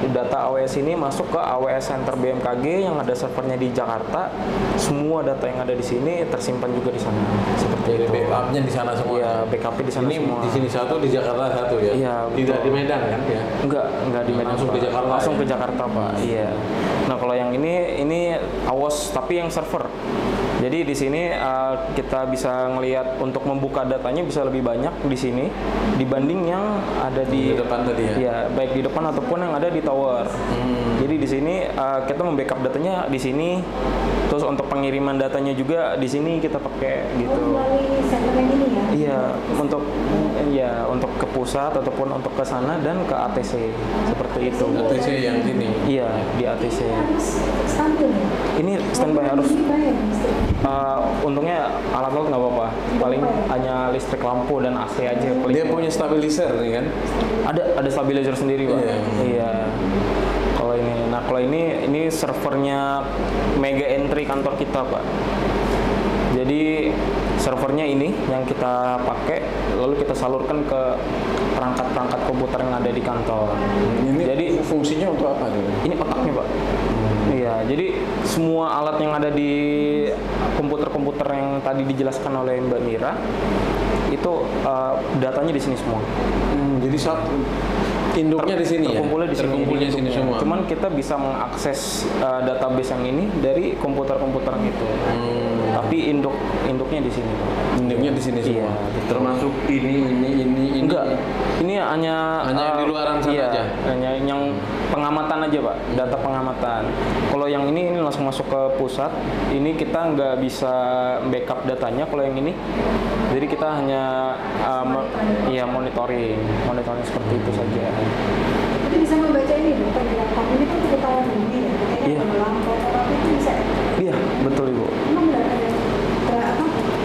data AWS ini masuk ke AWS Center BMKG yang ada servernya di Jakarta. Semua data yang ada di sini tersimpan juga di sana. Seperti itu. Backup-nya di sana semua. Iya, backup di sana semua. Di sini satu, di Jakarta satu ya. Iya, tidak di Medan kan ya? Enggak di Medan. Langsung Pak. ke Jakarta. Langsung ya? ke Jakarta, Pak. Iya. Nah, kalau yang ini AWS tapi yang server. Jadi di sini kita bisa ngelihat untuk membuka datanya bisa lebih banyak di sini dibanding yang ada di depan tadi ya. Iya, baik di depan ataupun yang ada di tower. Jadi di sini kita membackup datanya di sini. Terus untuk pengiriman datanya juga di sini kita pakai gitu. Melalui server yang ini ya? Iya, untuk ke pusat ataupun untuk ke sana dan ke ATC seperti itu. ATC yang sini. Iya, di ATC. Standby ya? Ini standby harus. Bayar, Untungnya alat-alat nggak apa-apa. Paling hanya listrik lampu dan AC aja. Dia punya stabilizer nih kan? Ada stabilizer sendiri Pak. Iya. Iya. Kalau ini servernya Mega Entry kantor kita Pak. Jadi servernya ini yang kita pakai, lalu kita salurkan ke perangkat-perangkat komputer yang ada di kantor. Jadi fungsinya untuk apa nih? Ini otaknya Pak. Iya, jadi semua alat yang ada di komputer-komputer yang tadi dijelaskan oleh Mbak Mira itu datanya di sini semua. Jadi satu Induknya di sini ya? Terkumpulnya di sini. Terkumpulnya di sini semua. Cuman kita bisa mengakses database yang ini dari komputer-komputer gitu. Tapi induknya di sini. Induknya di sini semua. Iya, Termasuk ini. Enggak. Ini hanya di luaran sana iya, aja. Hanya yang pengamatan aja, Pak. Data pengamatan. Kalau yang ini langsung masuk ke pusat. Ini kita nggak bisa backup datanya. Kalau yang ini, jadi kita hanya monitoring seperti itu saja. Jadi bisa membaca ini dong, pergerakan ini kan pengetahuan bumi ya, Iya. tapi itu bisa. Iya, betul Ibu. Emang nggak ada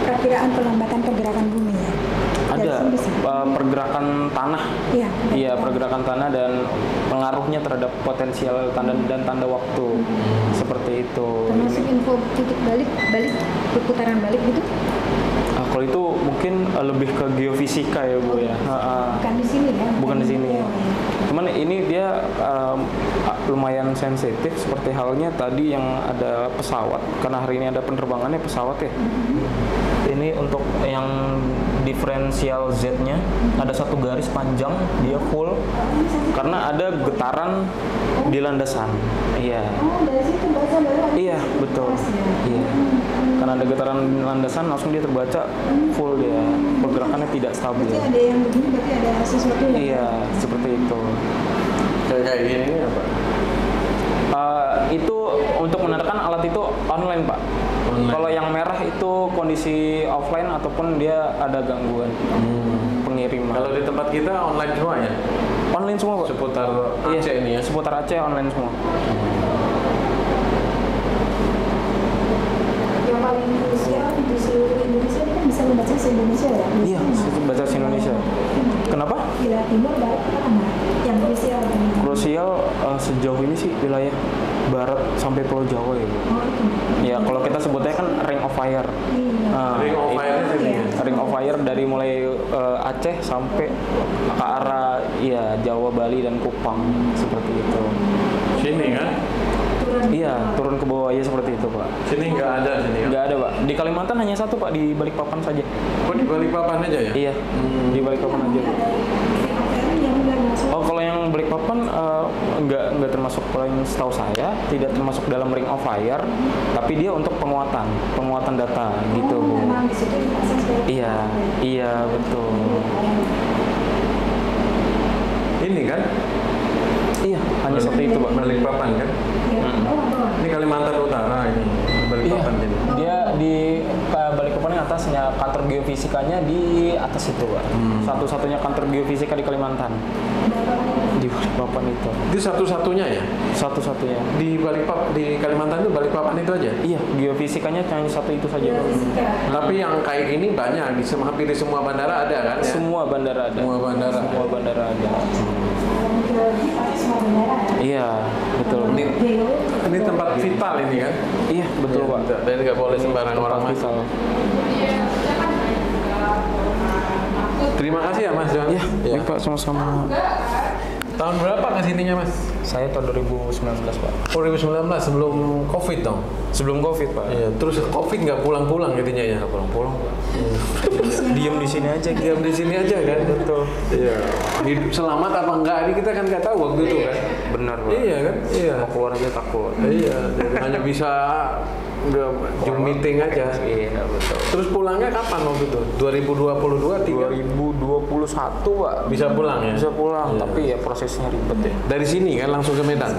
perakiraan pelambatan pergerakan bumi ya? Dari Ada sini bisa? pergerakan tanah. Iya. Iya, pergerakan tanah dan pengaruhnya terhadap potensial dan tanda waktu. Seperti itu. Termasuk info titik balik, perputaran balik gitu? Kalau itu mungkin lebih ke geofisika ya Bu ya. Bukan di sini ya? Bukan di sini. Iya. Cuman ini dia lumayan sensitif seperti halnya tadi yang ada pesawat. Karena hari ini ada penerbangannya pesawat ya. Ini untuk yang diferensial Z-nya ada satu garis panjang, dia full karena ada getaran di landasan. Iya. Oh, dari situ baca baru. Iya, betul. Iya. Karena ada getaran di landasan langsung dia terbaca full dia. Pergerakannya tidak stabil. Berarti ada yang begini, berarti ada sesuatu yang... Iya, seperti itu. Kayak gini ini apa? Itu untuk menandakan alat itu online, Pak. Kalau yang merah itu kondisi offline ataupun dia ada gangguan pengiriman. Kalau di tempat kita online semua ya? Online semua, Pak. Seputar Aceh ini ya? Seputar Aceh online semua. Yang paling krusial di seluruh Indonesia ini kan bisa membaca bahasa Indonesia ya? Iya, bahasa Indonesia. Kenapa? Wilayah timur, barat, mana? Yang krusial. Krusial sejauh ini sih wilayah barat sampai Pulau Jawa ya, Bu. Ya, kalau kita sebutnya kan Ring of Fire. Ring of Fire sini ya? Ring of Fire dari mulai Aceh sampai ke arah Jawa, Bali dan Kupang seperti itu. Sini kan? Iya, turun ke bawah ya seperti itu, Pak. Sini nggak ada sini ya? Nggak ada, Pak. Di Kalimantan hanya satu, Pak, di Balikpapan saja. Oh, di Balikpapan aja ya? Iya, di Balikpapan aja. Oh, kalau yang Balikpapan nggak termasuk, kalau yang setahu saya tidak termasuk dalam Ring of Fire, tapi dia untuk penguatan data gitu, Bu. Memang di situ dipasang sebagai Iya, betul. Ini kan? Iya, hanya satu itu, Pak. Balikpapan kan? Ini Kalimantan Utara ini, Balikpapan Iya. ini. Dia di Balikpapan yang atasnya, kantor geofisikanya di atas itu, Pak. Satu-satunya kantor geofisika di Kalimantan. Di Balikpapan itu. Itu satu-satunya ya? Satu-satunya. Di Kalimantan itu Balikpapan itu aja? Iya, geofisikanya hanya satu itu saja, Pak. Tapi yang kayak gini banyak, hampir di semua bandara ada kan ya? Semua bandara ada. Semua bandara. Semua bandara ada. Iya, betul. Ini tempat vital ini kan? Iya, betul, Pak. Dan nggak boleh sembarang orang masuk. Terima kasih ya Mas John. Iya, baik, Pak, sama-sama. Tahun berapa kesininya Mas? Saya tahun 2019, Pak. 2019 sebelum COVID dong? Sebelum COVID, Pak. Iya, terus COVID nggak pulang-pulang intinya ya? Nggak pulang-pulang, Pak. Diam di sini aja. Diam di sini aja kan? Betul. Iya. Hidup selamat apa enggak ini kita kan nggak tahu waktu itu kan? Benar, Pak. Iya kan? Iya. Mau keluar aja takut. Iya, jadi hanya bisa Zoom meeting aja. Iya, betul. Terus pulangnya kapan waktu itu? 2022, 2021, Pak. Bisa pulang ya? Bisa pulang, tapi ya prosesnya ribet ya. Dari sini kan langsung ke Medan?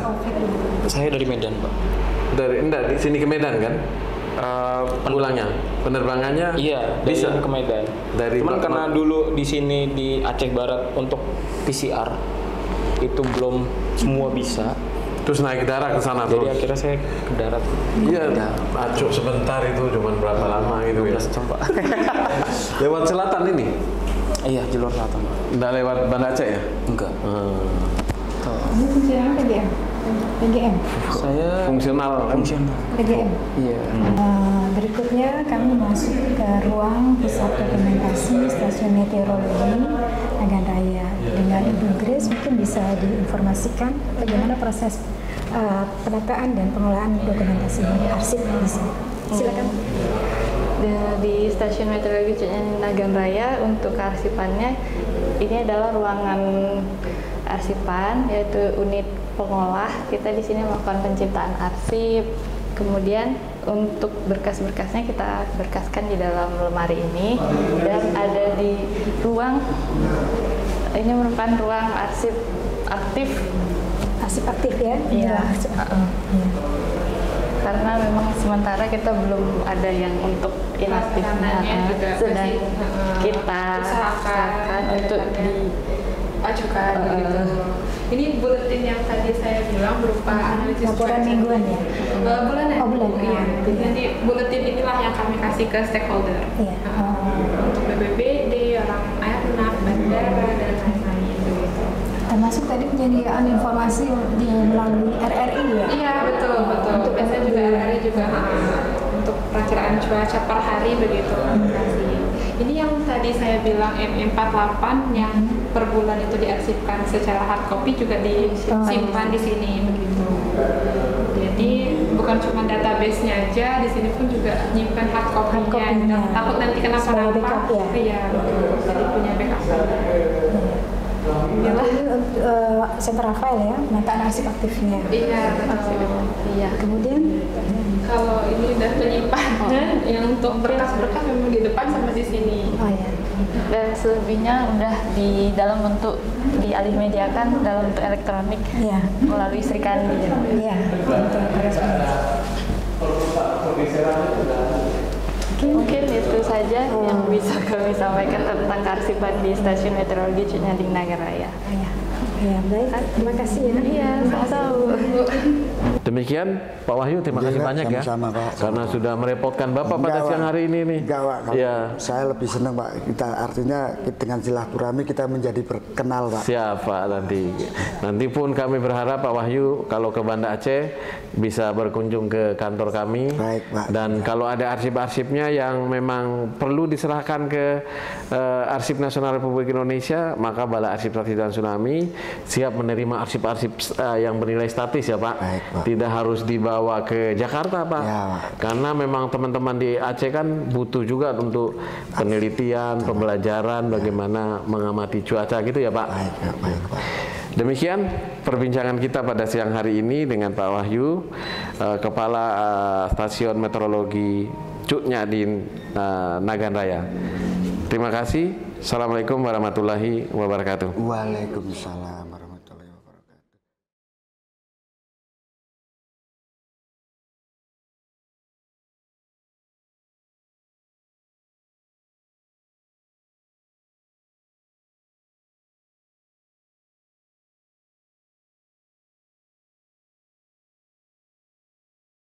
Saya dari Medan, Pak. Di sini ke Medan kan? Pulangnya, penerbangannya Iya, dari bisa sini ke Medan. Cuman karena dulu di sini di Aceh Barat untuk PCR itu belum semua bisa. Terus naik darat ke sana Jadi terus. akhirnya saya ke darat. Iya, acuk sebentar itu cuma berapa lama gitu ya? 12 jam, Pak. Lewat selatan ini? Iya, jalur selatan, Pak. Nggak lewat Banda Aceh ya? Enggak. Ini fungsional PGM? PGM? Saya Fungsional. PGM? Iya. Berikutnya kami masuk ke ruang pusat dokumentasi stasiun meteorologi Nagan Raya. Dengan Ibu Grace mungkin bisa diinformasikan bagaimana proses penataan dan pengelolaan dokumentasi arsip di sini. Silakan. Di stasiun meteorologi Nagan Raya untuk kearsipannya ini adalah ruangan kearsipan, yaitu unit pengolah. Kita di sini melakukan penciptaan arsip. Kemudian untuk berkas-berkasnya kita berkaskan di dalam lemari ini, dan ada di ruang ini merupakan ruang arsip aktif. Arsip aktif ya? Iya. Arsip aktif. Iya. Karena memang sementara kita belum ada yang untuk inaktifnya, sedang kita usahakan untuk diajukan gitu. Ini buletin yang tadi saya bilang berupa analisis laporan mingguan ya? Bulanan. Oh, bulanan. Iya. Jadi buletin inilah yang kami kasih ke stakeholder. Iya. Untuk BPBD, orang airnav, bandara, dan lain-lain gitu. Termasuk tadi penyediaan informasi melalui RRI ya? Iya, betul. Biasanya juga RRI juga untuk perakiraan cuaca per hari begitu. Ini yang tadi saya bilang M48 yang per bulan itu diarsipkan secara hard copy juga disimpan di sini begitu. Jadi bukan cuma database-nya aja, di sini pun juga nyimpan hard copy-nya. Takut nanti kenapa-napa. Iya, jadi punya backup. Ini Center Rafael ya, penataan arsip aktifnya. Iya, Iya. Kemudian kalau ini udah penyimpanan, yang untuk berkas-berkas memang di depan sama di sini. oh ya. Dan selebihnya udah di dalam bentuk dialih mediakan dalam bentuk elektronik Iya. melalui Sri Kandi. Iya, untuk korespondensi. Mungkin itu saja yang bisa kami sampaikan tentang kearsipan di Stasiun Meteorologi Cutnyading Nagaraya. Iya. Ya, baik. Terima kasih ya. Iya, sama-sama. Demikian Pak Wahyu, terima kasih banyak ya. Sama-sama, Pak. Karena sudah merepotkan Bapak pada Enggak, siang Pak. hari ini nih. Enggak, Pak. Ya. Saya lebih senang, Pak. Kita artinya dengan silaturahmi kita menjadi berkenal, Pak. Siap Pak, nanti pun kami berharap Pak Wahyu kalau ke Banda Aceh bisa berkunjung ke kantor kami. Baik, Pak. Dan kalau ada arsip-arsipnya yang memang perlu diserahkan ke Arsip Nasional Republik Indonesia, maka Balai Arsip Statis dan Tsunami siap menerima arsip-arsip yang bernilai statis ya Pak. Baik, Pak. Tidak harus dibawa ke Jakarta Pak. Ya, Pak. Karena memang teman-teman di Aceh kan butuh juga untuk penelitian, pembelajaran bagaimana mengamati cuaca gitu ya Pak. Baik, Pak. Baik, Pak. Demikian perbincangan kita pada siang hari ini dengan Pak Wahyu, Kepala Stasiun Meteorologi Cutnyading Nagan Raya. Terima kasih. Assalamualaikum warahmatullahi wabarakatuh. Waalaikumsalam.